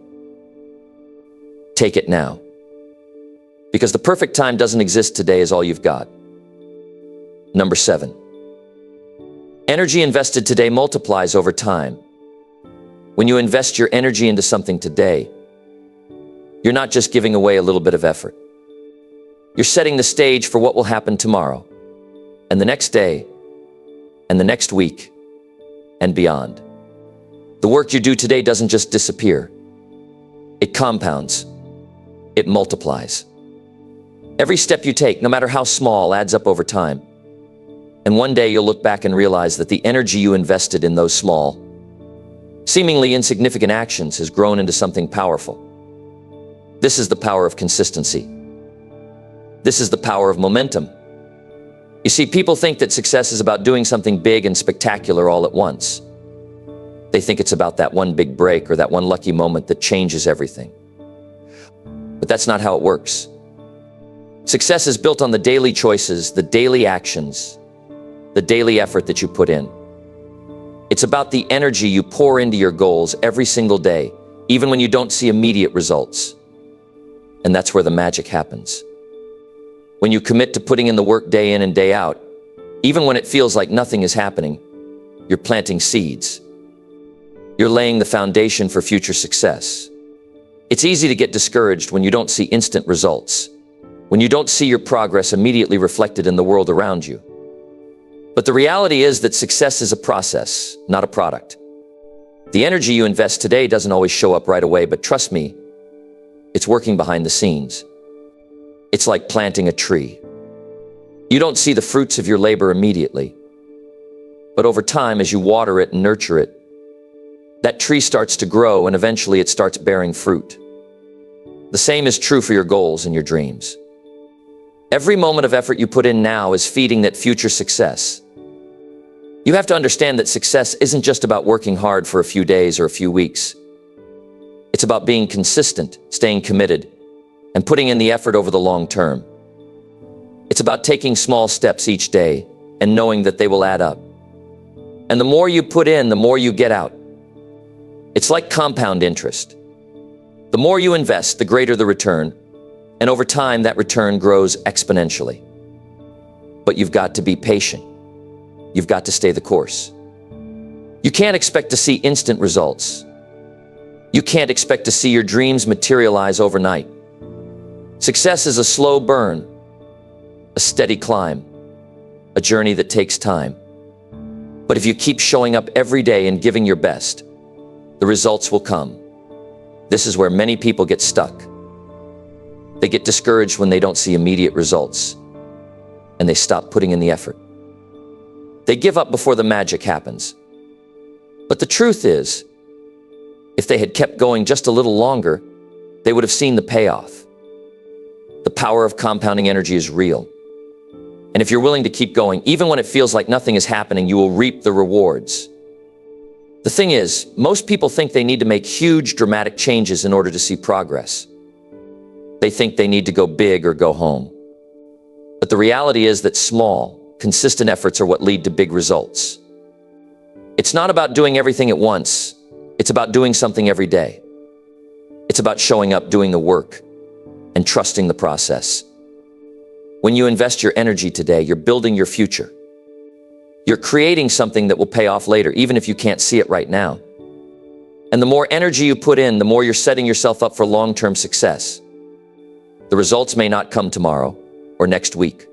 Take it now. Because the perfect time doesn't exist today is all you've got. Number 7. Energy invested today multiplies over time. When you invest your energy into something today, you're not just giving away a little bit of effort. You're setting the stage for what will happen tomorrow, and the next day, and the next week, and beyond. The work you do today doesn't just disappear. It compounds. It multiplies. Every step you take, no matter how small, adds up over time. And one day you'll look back and realize that the energy you invested in those small, seemingly insignificant actions has grown into something powerful. This is the power of consistency. This is the power of momentum. You see, people think that success is about doing something big and spectacular all at once. They think it's about that one big break or that one lucky moment that changes everything. But that's not how it works. Success is built on the daily choices, the daily actions, the daily effort that you put in. It's about the energy you pour into your goals every single day, even when you don't see immediate results. And that's where the magic happens. When you commit to putting in the work day in and day out, even when it feels like nothing is happening, you're planting seeds. You're laying the foundation for future success. It's easy to get discouraged when you don't see instant results, when you don't see your progress immediately reflected in the world around you. But the reality is that success is a process, not a product. The energy you invest today doesn't always show up right away, but trust me, it's working behind the scenes. It's like planting a tree. You don't see the fruits of your labor immediately, but over time, as you water it and nurture it, that tree starts to grow and eventually it starts bearing fruit. The same is true for your goals and your dreams. Every moment of effort you put in now is feeding that future success. You have to understand that success isn't just about working hard for a few days or a few weeks. It's about being consistent, staying committed, and putting in the effort over the long term. It's about taking small steps each day and knowing that they will add up. And the more you put in, the more you get out. It's like compound interest. The more you invest, the greater the return, and over time that return grows exponentially. But you've got to be patient. You've got to stay the course. You can't expect to see instant results. You can't expect to see your dreams materialize overnight. Success is a slow burn, a steady climb, a journey that takes time. But if you keep showing up every day and giving your best, the results will come. This is where many people get stuck. They get discouraged when they don't see immediate results, and they stop putting in the effort. They give up before the magic happens. But the truth is, if they had kept going just a little longer, they would have seen the payoff. The power of compounding energy is real. And if you're willing to keep going, even when it feels like nothing is happening, you will reap the rewards. The thing is, most people think they need to make huge, dramatic changes in order to see progress. They think they need to go big or go home. But the reality is that small, consistent efforts are what lead to big results. It's not about doing everything at once. It's about doing something every day. It's about showing up, doing the work, and trusting the process. When you invest your energy today, you're building your future. You're creating something that will pay off later, even if you can't see it right now. And the more energy you put in, the more you're setting yourself up for long-term success. The results may not come tomorrow, or next week,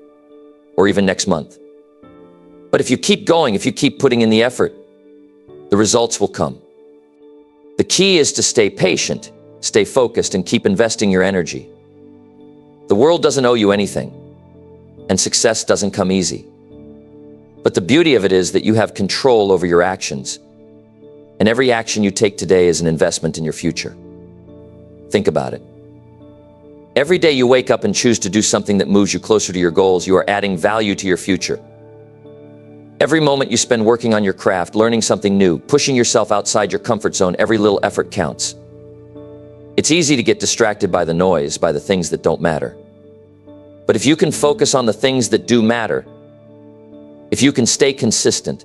or even next month. But if you keep going, if you keep putting in the effort, the results will come. The key is to stay patient, stay focused, and keep investing your energy. The world doesn't owe you anything, and success doesn't come easy. But the beauty of it is that you have control over your actions, and every action you take today is an investment in your future. Think about it. Every day you wake up and choose to do something that moves you closer to your goals, you are adding value to your future. Every moment you spend working on your craft, learning something new, pushing yourself outside your comfort zone, every little effort counts. It's easy to get distracted by the noise, by the things that don't matter. But if you can focus on the things that do matter, if you can stay consistent,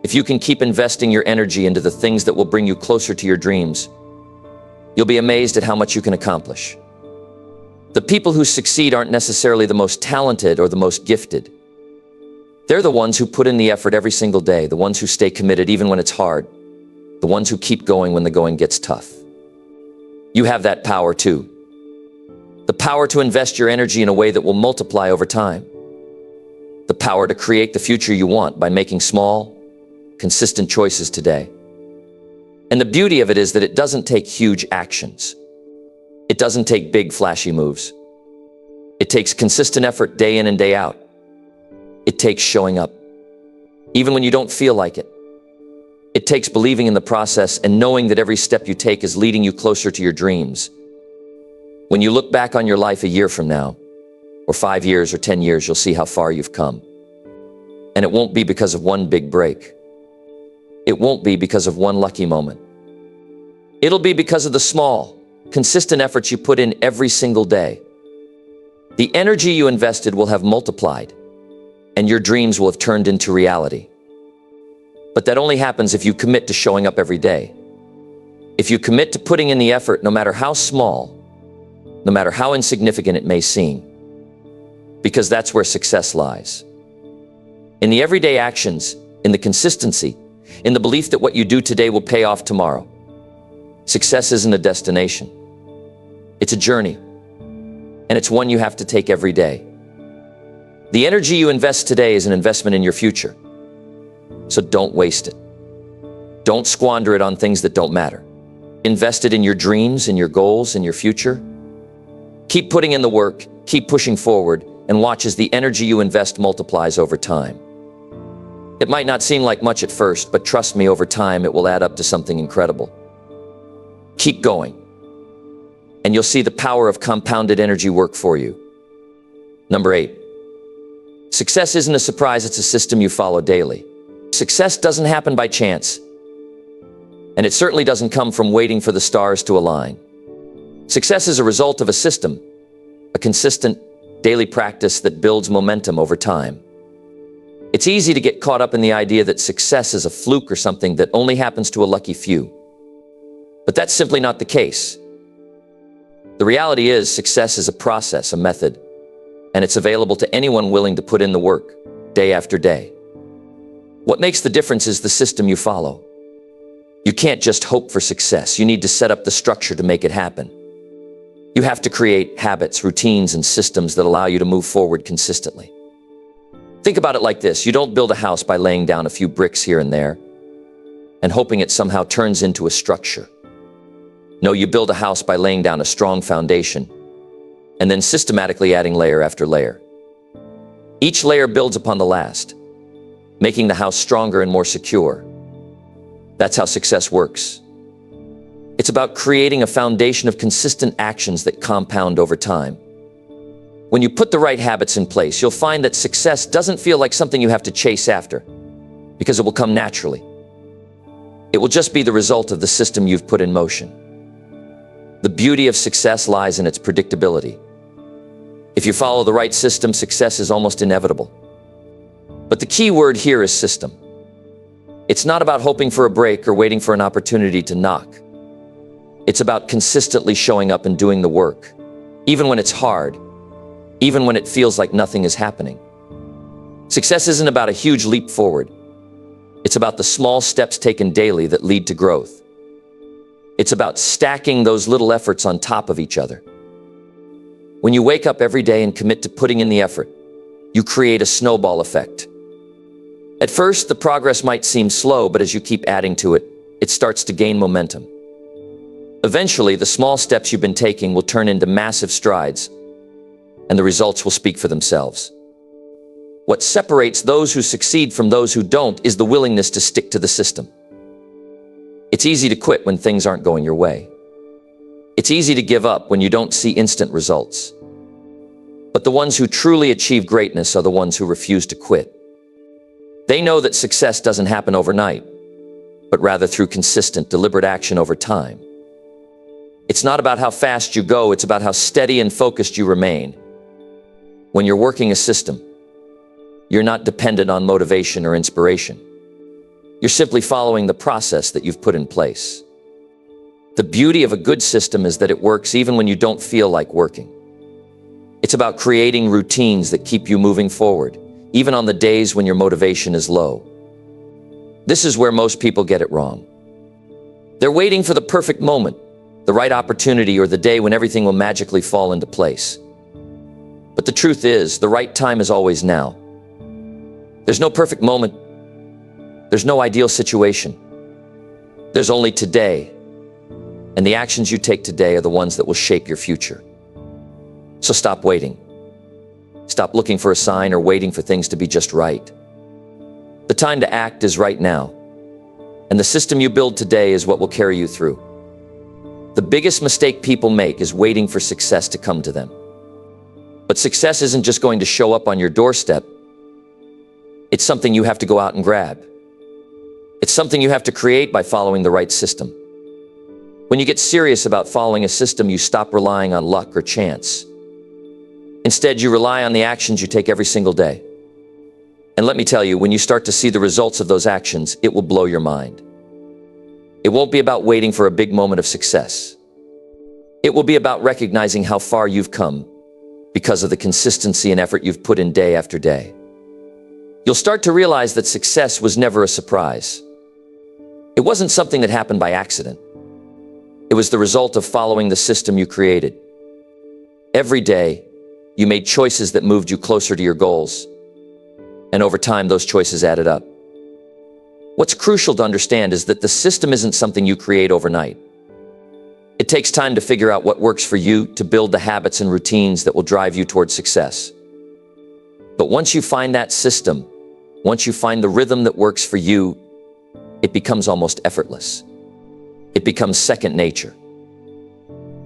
If you can keep investing your energy into the things that will bring you closer to your dreams, you'll be amazed at how much you can accomplish. The people who succeed aren't necessarily the most talented or the most gifted. They're the ones who put in the effort every single day, the ones who stay committed even when it's hard, the ones who keep going when the going gets tough. You have that power too. The power to invest your energy in a way that will multiply over time. The power to create the future you want by making small, consistent choices today. And the beauty of it is that it doesn't take huge actions. It doesn't take big, flashy moves. It takes consistent effort day in and day out. It takes showing up, even when you don't feel like it. It takes believing in the process and knowing that every step you take is leading you closer to your dreams. When you look back on your life a year from now, or 5 years or 10 years, you'll see how far you've come. And it won't be because of one big break. It won't be because of one lucky moment. It'll be because of the small, consistent efforts you put in every single day. The energy you invested will have multiplied, and your dreams will have turned into reality. But that only happens if you commit to showing up every day. If you commit to putting in the effort, no matter how small, no matter how insignificant it may seem, because that's where success lies. In the everyday actions, in the consistency, in the belief that what you do today will pay off tomorrow. Success isn't a destination. It's a journey, and it's one you have to take every day. The energy you invest today is an investment in your future, so don't waste it. Don't squander it on things that don't matter. Invest it in your dreams, in your goals, in your future. Keep putting in the work, keep pushing forward, and watch as the energy you invest multiplies over time. It might not seem like much at first, but trust me, over time it will add up to something incredible. Keep going, and you'll see the power of compounded energy work for you. Number 8. Success isn't a surprise, it's a system you follow daily. Success doesn't happen by chance, and it certainly doesn't come from waiting for the stars to align. Success is a result of a system, a consistent daily practice that builds momentum over time. It's easy to get caught up in the idea that success is a fluke or something that only happens to a lucky few. But that's simply not the case. The reality is, success is a process, a method, and it's available to anyone willing to put in the work, day after day. What makes the difference is the system you follow. You can't just hope for success. You need to set up the structure to make it happen. You have to create habits, routines, and systems that allow you to move forward consistently. Think about it like this. You don't build a house by laying down a few bricks here and there and hoping it somehow turns into a structure. No, you build a house by laying down a strong foundation and then systematically adding layer after layer. Each layer builds upon the last, making the house stronger and more secure. That's how success works. It's about creating a foundation of consistent actions that compound over time. When you put the right habits in place, you'll find that success doesn't feel like something you have to chase after, because it will come naturally. It will just be the result of the system you've put in motion. The beauty of success lies in its predictability. If you follow the right system, success is almost inevitable. But the key word here is system. It's not about hoping for a break or waiting for an opportunity to knock. It's about consistently showing up and doing the work, even when it's hard, even when it feels like nothing is happening. Success isn't about a huge leap forward. It's about the small steps taken daily that lead to growth. It's about stacking those little efforts on top of each other. When you wake up every day and commit to putting in the effort, you create a snowball effect. At first, the progress might seem slow, but as you keep adding to it, it starts to gain momentum. Eventually, the small steps you've been taking will turn into massive strides, and the results will speak for themselves. What separates those who succeed from those who don't is the willingness to stick to the system. It's easy to quit when things aren't going your way. It's easy to give up when you don't see instant results. But the ones who truly achieve greatness are the ones who refuse to quit. They know that success doesn't happen overnight, but rather through consistent, deliberate action over time. It's not about how fast you go, it's about how steady and focused you remain. When you're working a system, you're not dependent on motivation or inspiration. You're simply following the process that you've put in place. The beauty of a good system is that it works even when you don't feel like working. It's about creating routines that keep you moving forward, even on the days when your motivation is low. This is where most people get it wrong. They're waiting for the perfect moment, the right opportunity, or the day when everything will magically fall into place. But the truth is, the right time is always now. There's no perfect moment. There's no ideal situation. There's only today. And the actions you take today are the ones that will shape your future. So stop waiting. Stop looking for a sign or waiting for things to be just right. The time to act is right now. And the system you build today is what will carry you through. The biggest mistake people make is waiting for success to come to them. But success isn't just going to show up on your doorstep. It's something you have to go out and grab. It's something you have to create by following the right system. When you get serious about following a system, you stop relying on luck or chance. Instead, you rely on the actions you take every single day. And let me tell you, when you start to see the results of those actions, it will blow your mind. It won't be about waiting for a big moment of success. It will be about recognizing how far you've come because of the consistency and effort you've put in day after day. You'll start to realize that success was never a surprise. It wasn't something that happened by accident. It was the result of following the system you created. Every day, you made choices that moved you closer to your goals. And over time, those choices added up. What's crucial to understand is that the system isn't something you create overnight. It takes time to figure out what works for you, to build the habits and routines that will drive you towards success. But once you find that system, once you find the rhythm that works for you, it becomes almost effortless. It becomes second nature.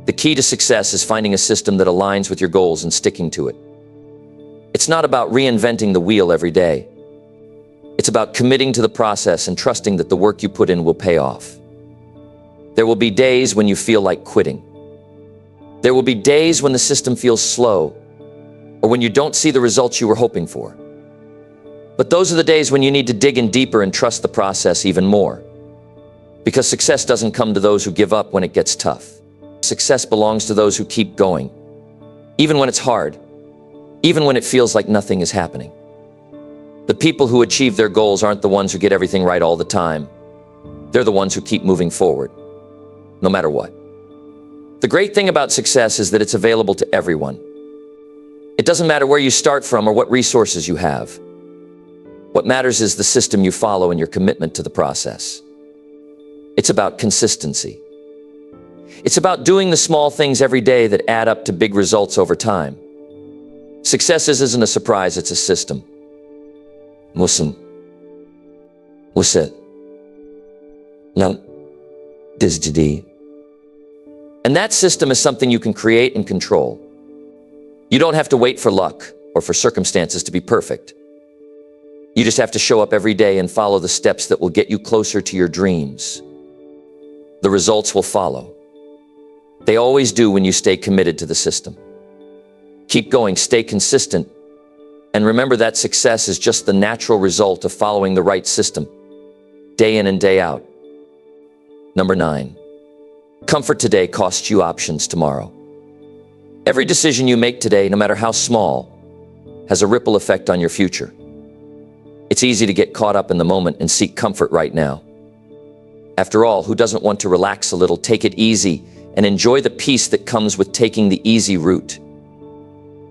The key to success is finding a system that aligns with your goals and sticking to it. It's not about reinventing the wheel every day. It's about committing to the process and trusting that the work you put in will pay off. There will be days when you feel like quitting. There will be days when the system feels slow, or when you don't see the results you were hoping for. But those are the days when you need to dig in deeper and trust the process even more. Because success doesn't come to those who give up when it gets tough. Success belongs to those who keep going, even when it's hard, even when it feels like nothing is happening. The people who achieve their goals aren't the ones who get everything right all the time. They're the ones who keep moving forward, no matter what. The great thing about success is that it's available to everyone. It doesn't matter where you start from or what resources you have. What matters is the system you follow and your commitment to the process. It's about consistency. It's about doing the small things every day that add up to big results over time. Success isn't a surprise, it's a system. Muslim. Wasit. Now, Dizdidi. And that system is something you can create and control. You don't have to wait for luck or for circumstances to be perfect. You just have to show up every day and follow the steps that will get you closer to your dreams. The results will follow. They always do when you stay committed to the system. Keep going, stay consistent, and remember that success is just the natural result of following the right system, day in and day out. Number 9, comfort today costs you options tomorrow. Every decision you make today, no matter how small, has a ripple effect on your future. It's easy to get caught up in the moment and seek comfort right now. After all, who doesn't want to relax a little, take it easy, and enjoy the peace that comes with taking the easy route?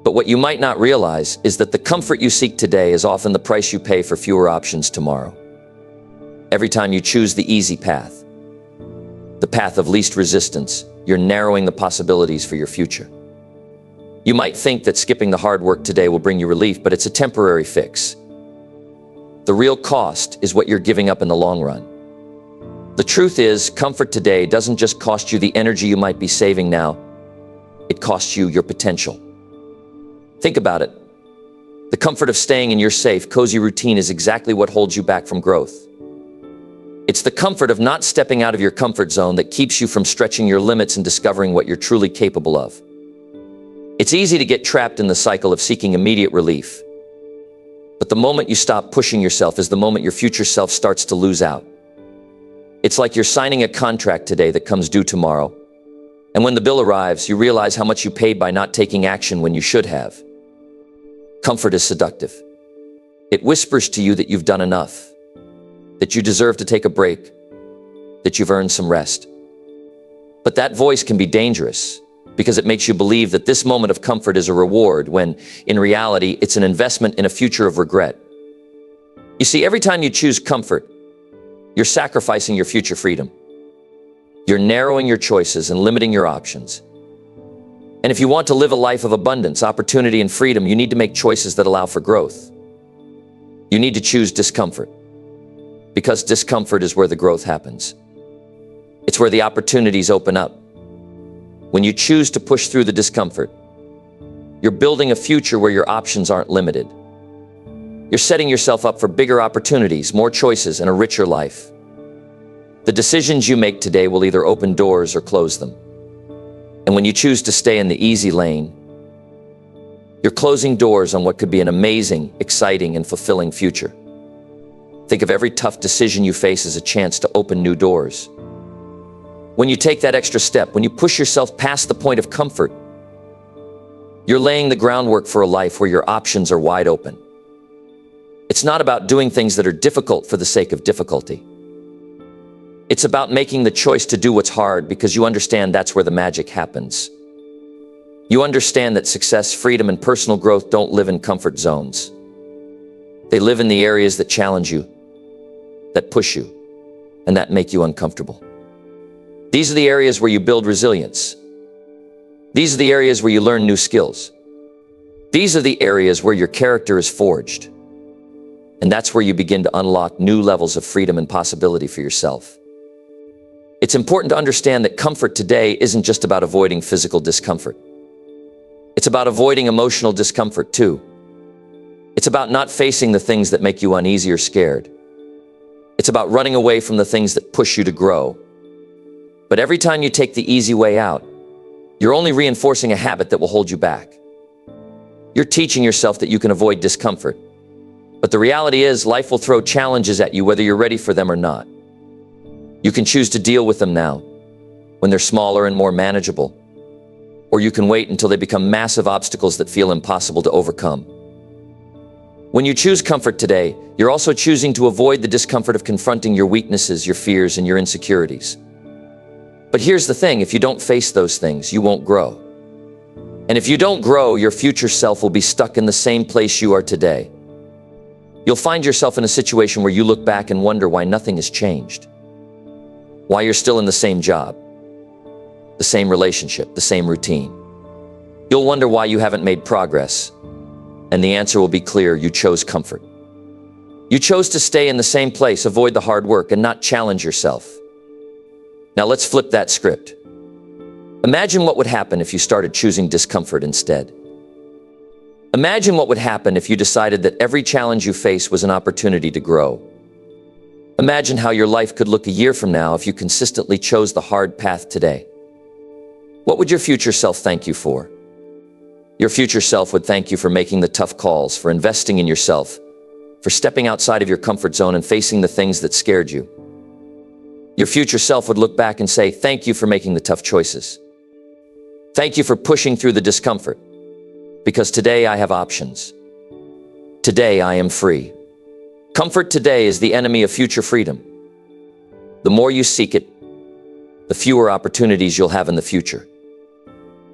But what you might not realize is that the comfort you seek today is often the price you pay for fewer options tomorrow. Every time you choose the easy path, the path of least resistance, you're narrowing the possibilities for your future. You might think that skipping the hard work today will bring you relief, but it's a temporary fix. The real cost is what you're giving up in the long run. The truth is, comfort today doesn't just cost you the energy you might be saving now, it costs you your potential. Think about it. The comfort of staying in your safe, cozy routine is exactly what holds you back from growth. It's the comfort of not stepping out of your comfort zone that keeps you from stretching your limits and discovering what you're truly capable of. It's easy to get trapped in the cycle of seeking immediate relief. But the moment you stop pushing yourself is the moment your future self starts to lose out. It's like you're signing a contract today that comes due tomorrow. And when the bill arrives, you realize how much you paid by not taking action when you should have. Comfort is seductive. It whispers to you that you've done enough, that you deserve to take a break, that you've earned some rest. But that voice can be dangerous because it makes you believe that this moment of comfort is a reward when, in reality, it's an investment in a future of regret. You see, every time you choose comfort, you're sacrificing your future freedom. You're narrowing your choices and limiting your options. And if you want to live a life of abundance, opportunity, and freedom, you need to make choices that allow for growth. You need to choose discomfort, because discomfort is where the growth happens. It's where the opportunities open up. When you choose to push through the discomfort, you're building a future where your options aren't limited. You're setting yourself up for bigger opportunities, more choices, and a richer life. The decisions you make today will either open doors or close them. And when you choose to stay in the easy lane, you're closing doors on what could be an amazing, exciting, and fulfilling future. Think of every tough decision you face as a chance to open new doors. When you take that extra step, when you push yourself past the point of comfort, you're laying the groundwork for a life where your options are wide open. It's not about doing things that are difficult for the sake of difficulty. It's about making the choice to do what's hard because you understand that's where the magic happens. You understand that success, freedom, and personal growth don't live in comfort zones. They live in the areas that challenge you, that push you, and that make you uncomfortable. These are the areas where you build resilience. These are the areas where you learn new skills. These are the areas where your character is forged. And that's where you begin to unlock new levels of freedom and possibility for yourself. It's important to understand that comfort today isn't just about avoiding physical discomfort. It's about avoiding emotional discomfort too. It's about not facing the things that make you uneasy or scared. It's about running away from the things that push you to grow. But every time you take the easy way out, you're only reinforcing a habit that will hold you back. You're teaching yourself that you can avoid discomfort. But the reality is, life will throw challenges at you whether you're ready for them or not. You can choose to deal with them now, when they're smaller and more manageable. Or you can wait until they become massive obstacles that feel impossible to overcome. When you choose comfort today, you're also choosing to avoid the discomfort of confronting your weaknesses, your fears, and your insecurities. But here's the thing, if you don't face those things, you won't grow. And if you don't grow, your future self will be stuck in the same place you are today. You'll find yourself in a situation where you look back and wonder why nothing has changed. Why you're still in the same job, the same relationship, the same routine. You'll wonder why you haven't made progress. And the answer will be clear: you chose comfort. You chose to stay in the same place, avoid the hard work, and not challenge yourself. Now let's flip that script. Imagine what would happen if you started choosing discomfort instead. Imagine what would happen if you decided that every challenge you face was an opportunity to grow. Imagine how your life could look a year from now if you consistently chose the hard path today. What would your future self thank you for? Your future self would thank you for making the tough calls, for investing in yourself, for stepping outside of your comfort zone and facing the things that scared you. Your future self would look back and say, thank you for making the tough choices. Thank you for pushing through the discomfort, because today I have options. Today I am free. Comfort today is the enemy of future freedom. The more you seek it, the fewer opportunities you'll have in the future.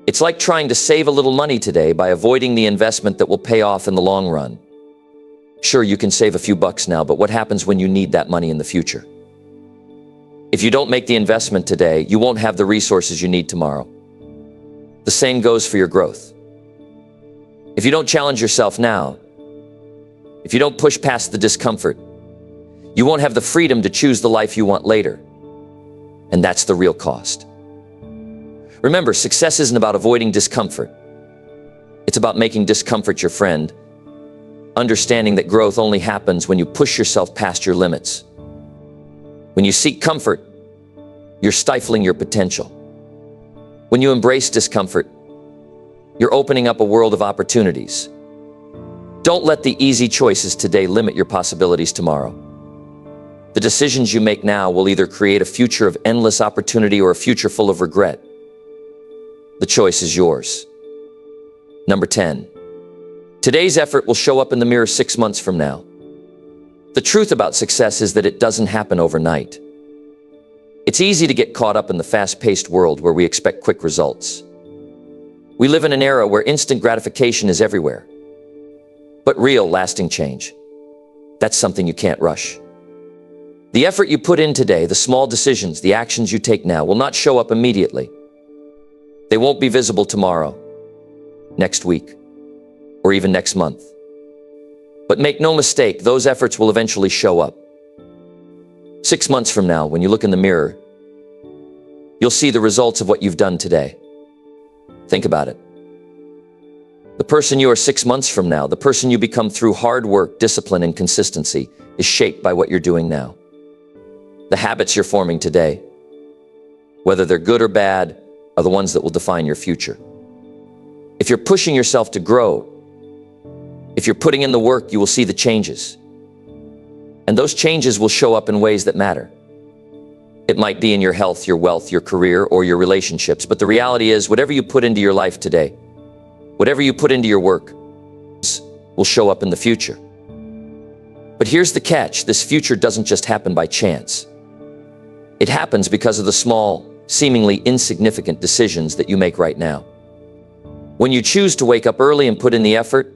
It's like trying to save a little money today by avoiding the investment that will pay off in the long run. Sure, you can save a few bucks now, but what happens when you need that money in the future? If you don't make the investment today, you won't have the resources you need tomorrow. The same goes for your growth. If you don't challenge yourself now, if you don't push past the discomfort, you won't have the freedom to choose the life you want later. And that's the real cost. Remember, success isn't about avoiding discomfort. It's about making discomfort your friend, understanding that growth only happens when you push yourself past your limits. When you seek comfort, you're stifling your potential. When you embrace discomfort, you're opening up a world of opportunities. Don't let the easy choices today limit your possibilities tomorrow. The decisions you make now will either create a future of endless opportunity or a future full of regret. The choice is yours. Number 10. Today's effort will show up in the mirror 6 months from now. The truth about success is that it doesn't happen overnight. It's easy to get caught up in the fast-paced world where we expect quick results. We live in an era where instant gratification is everywhere. But real, lasting change, that's something you can't rush. The effort you put in today, the small decisions, the actions you take now will not show up immediately. They won't be visible tomorrow, next week, or even next month. But make no mistake, those efforts will eventually show up. 6 months from now, when you look in the mirror, you'll see the results of what you've done today. Think about it. The person you are 6 months from now, the person you become through hard work, discipline, and consistency, is shaped by what you're doing now. The habits you're forming today, whether they're good or bad, are the ones that will define your future. If you're pushing yourself to grow, if you're putting in the work, you will see the changes. And those changes will show up in ways that matter. It might be in your health, your wealth, your career, or your relationships, but the reality is, whatever you put into your life today, whatever you put into your work, will show up in the future. But here's the catch: this future doesn't just happen by chance. It happens because of the small, seemingly insignificant decisions that you make right now. When you choose to wake up early and put in the effort,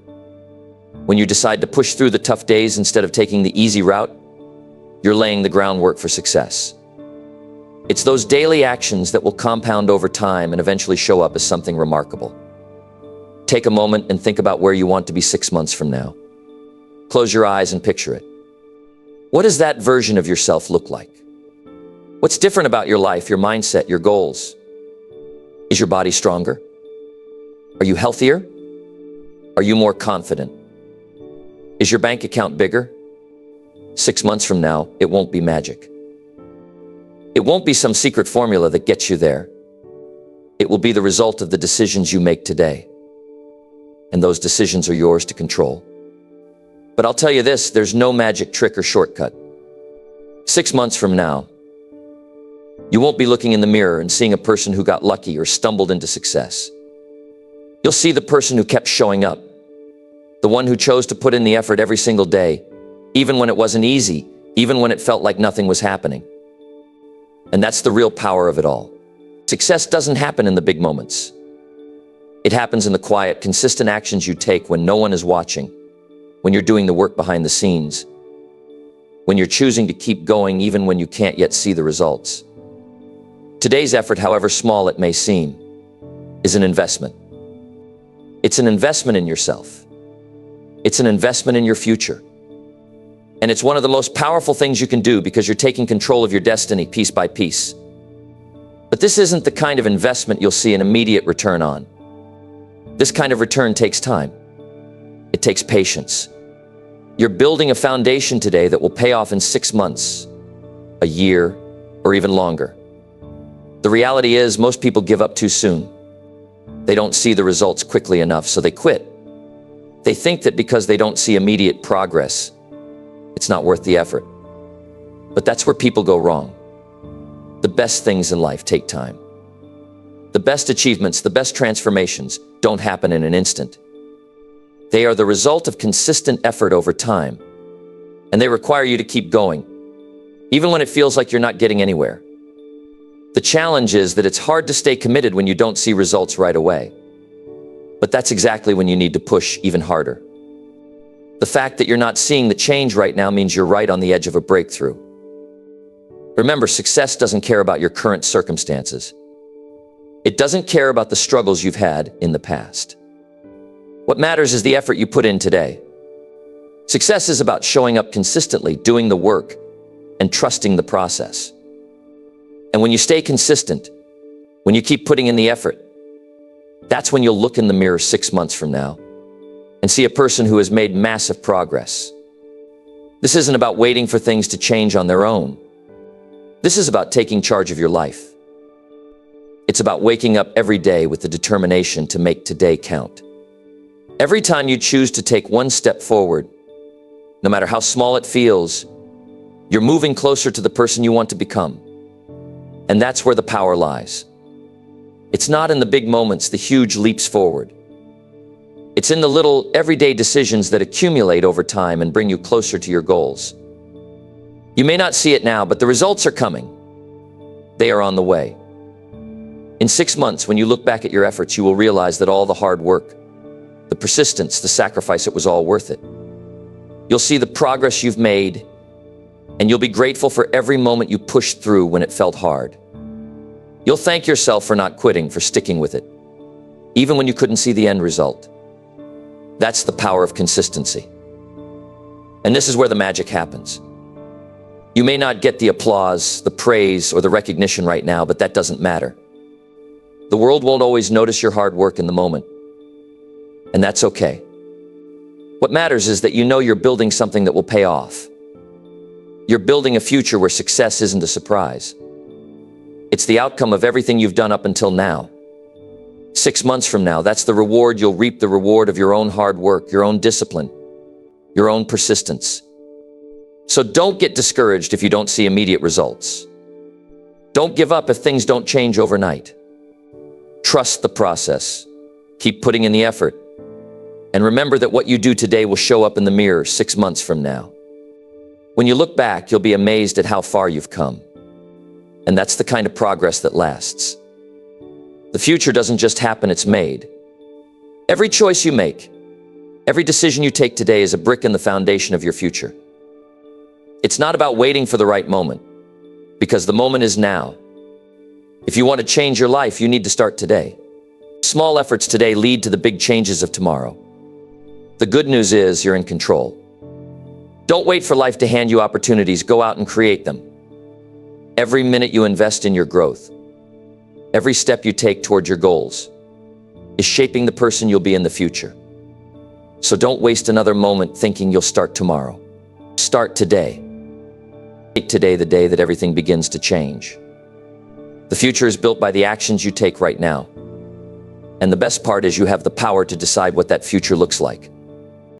when you decide to push through the tough days instead of taking the easy route, you're laying the groundwork for success. It's those daily actions that will compound over time and eventually show up as something remarkable. Take a moment and think about where you want to be 6 months from now. Close your eyes and picture it. What does that version of yourself look like? What's different about your life, your mindset, your goals? Is your body stronger? Are you healthier? Are you more confident? Is your bank account bigger? 6 months from now, it won't be magic. It won't be some secret formula that gets you there. It will be the result of the decisions you make today. And those decisions are yours to control. But I'll tell you this, there's no magic trick or shortcut. 6 months from now, you won't be looking in the mirror and seeing a person who got lucky or stumbled into success. You'll see the person who kept showing up, the one who chose to put in the effort every single day, even when it wasn't easy, even when it felt like nothing was happening. And that's the real power of it all. Success doesn't happen in the big moments. It happens in the quiet, consistent actions you take when no one is watching, when you're doing the work behind the scenes, when you're choosing to keep going even when you can't yet see the results. Today's effort, however small it may seem, is an investment. It's an investment in yourself. It's an investment in your future. And it's one of the most powerful things you can do because you're taking control of your destiny piece by piece. But this isn't the kind of investment you'll see an immediate return on. This kind of return takes time. It takes patience. You're building a foundation today that will pay off in 6 months, a year, or even longer. The reality is, most people give up too soon. They don't see the results quickly enough, so they quit. They think that because they don't see immediate progress, it's not worth the effort. But that's where people go wrong. The best things in life take time. The best achievements, the best transformations don't happen in an instant. They are the result of consistent effort over time, and they require you to keep going, even when it feels like you're not getting anywhere. The challenge is that it's hard to stay committed when you don't see results right away. But that's exactly when you need to push even harder. The fact that you're not seeing the change right now means you're right on the edge of a breakthrough. Remember, success doesn't care about your current circumstances. It doesn't care about the struggles you've had in the past. What matters is the effort you put in today. Success is about showing up consistently, doing the work, and trusting the process. And when you stay consistent, when you keep putting in the effort, that's when you'll look in the mirror 6 months from now and see a person who has made massive progress. This isn't about waiting for things to change on their own. This is about taking charge of your life. It's about waking up every day with the determination to make today count. Every time you choose to take one step forward, no matter how small it feels, you're moving closer to the person you want to become. And that's where the power lies. It's not in the big moments, the huge leaps forward. It's in the little, everyday decisions that accumulate over time and bring you closer to your goals. You may not see it now, but the results are coming. They are on the way. In 6 months, when you look back at your efforts, you will realize that all the hard work, the persistence, the sacrifice, it was all worth it. You'll see the progress you've made, and you'll be grateful for every moment you pushed through when it felt hard. You'll thank yourself for not quitting, for sticking with it, even when you couldn't see the end result. That's the power of consistency. And this is where the magic happens. You may not get the applause, the praise, or the recognition right now, but that doesn't matter. The world won't always notice your hard work in the moment, and that's okay. What matters is that you know you're building something that will pay off. You're building a future where success isn't a surprise. It's the outcome of everything you've done up until now. 6 months from now, that's the reward. You'll reap the reward of your own hard work, your own discipline, your own persistence. So don't get discouraged if you don't see immediate results. Don't give up if things don't change overnight. Trust the process. Keep putting in the effort. And remember that what you do today will show up in the mirror 6 months from now. When you look back, you'll be amazed at how far you've come. And that's the kind of progress that lasts. The future doesn't just happen, it's made. Every choice you make, every decision you take today is a brick in the foundation of your future. It's not about waiting for the right moment, because the moment is now. If you want to change your life, you need to start today. Small efforts today lead to the big changes of tomorrow. The good news is you're in control. Don't wait for life to hand you opportunities, go out and create them. Every minute you invest in your growth, every step you take toward your goals, is shaping the person you'll be in the future. So don't waste another moment thinking you'll start tomorrow. Start today. Make today the day that everything begins to change. The future is built by the actions you take right now. And the best part is you have the power to decide what that future looks like.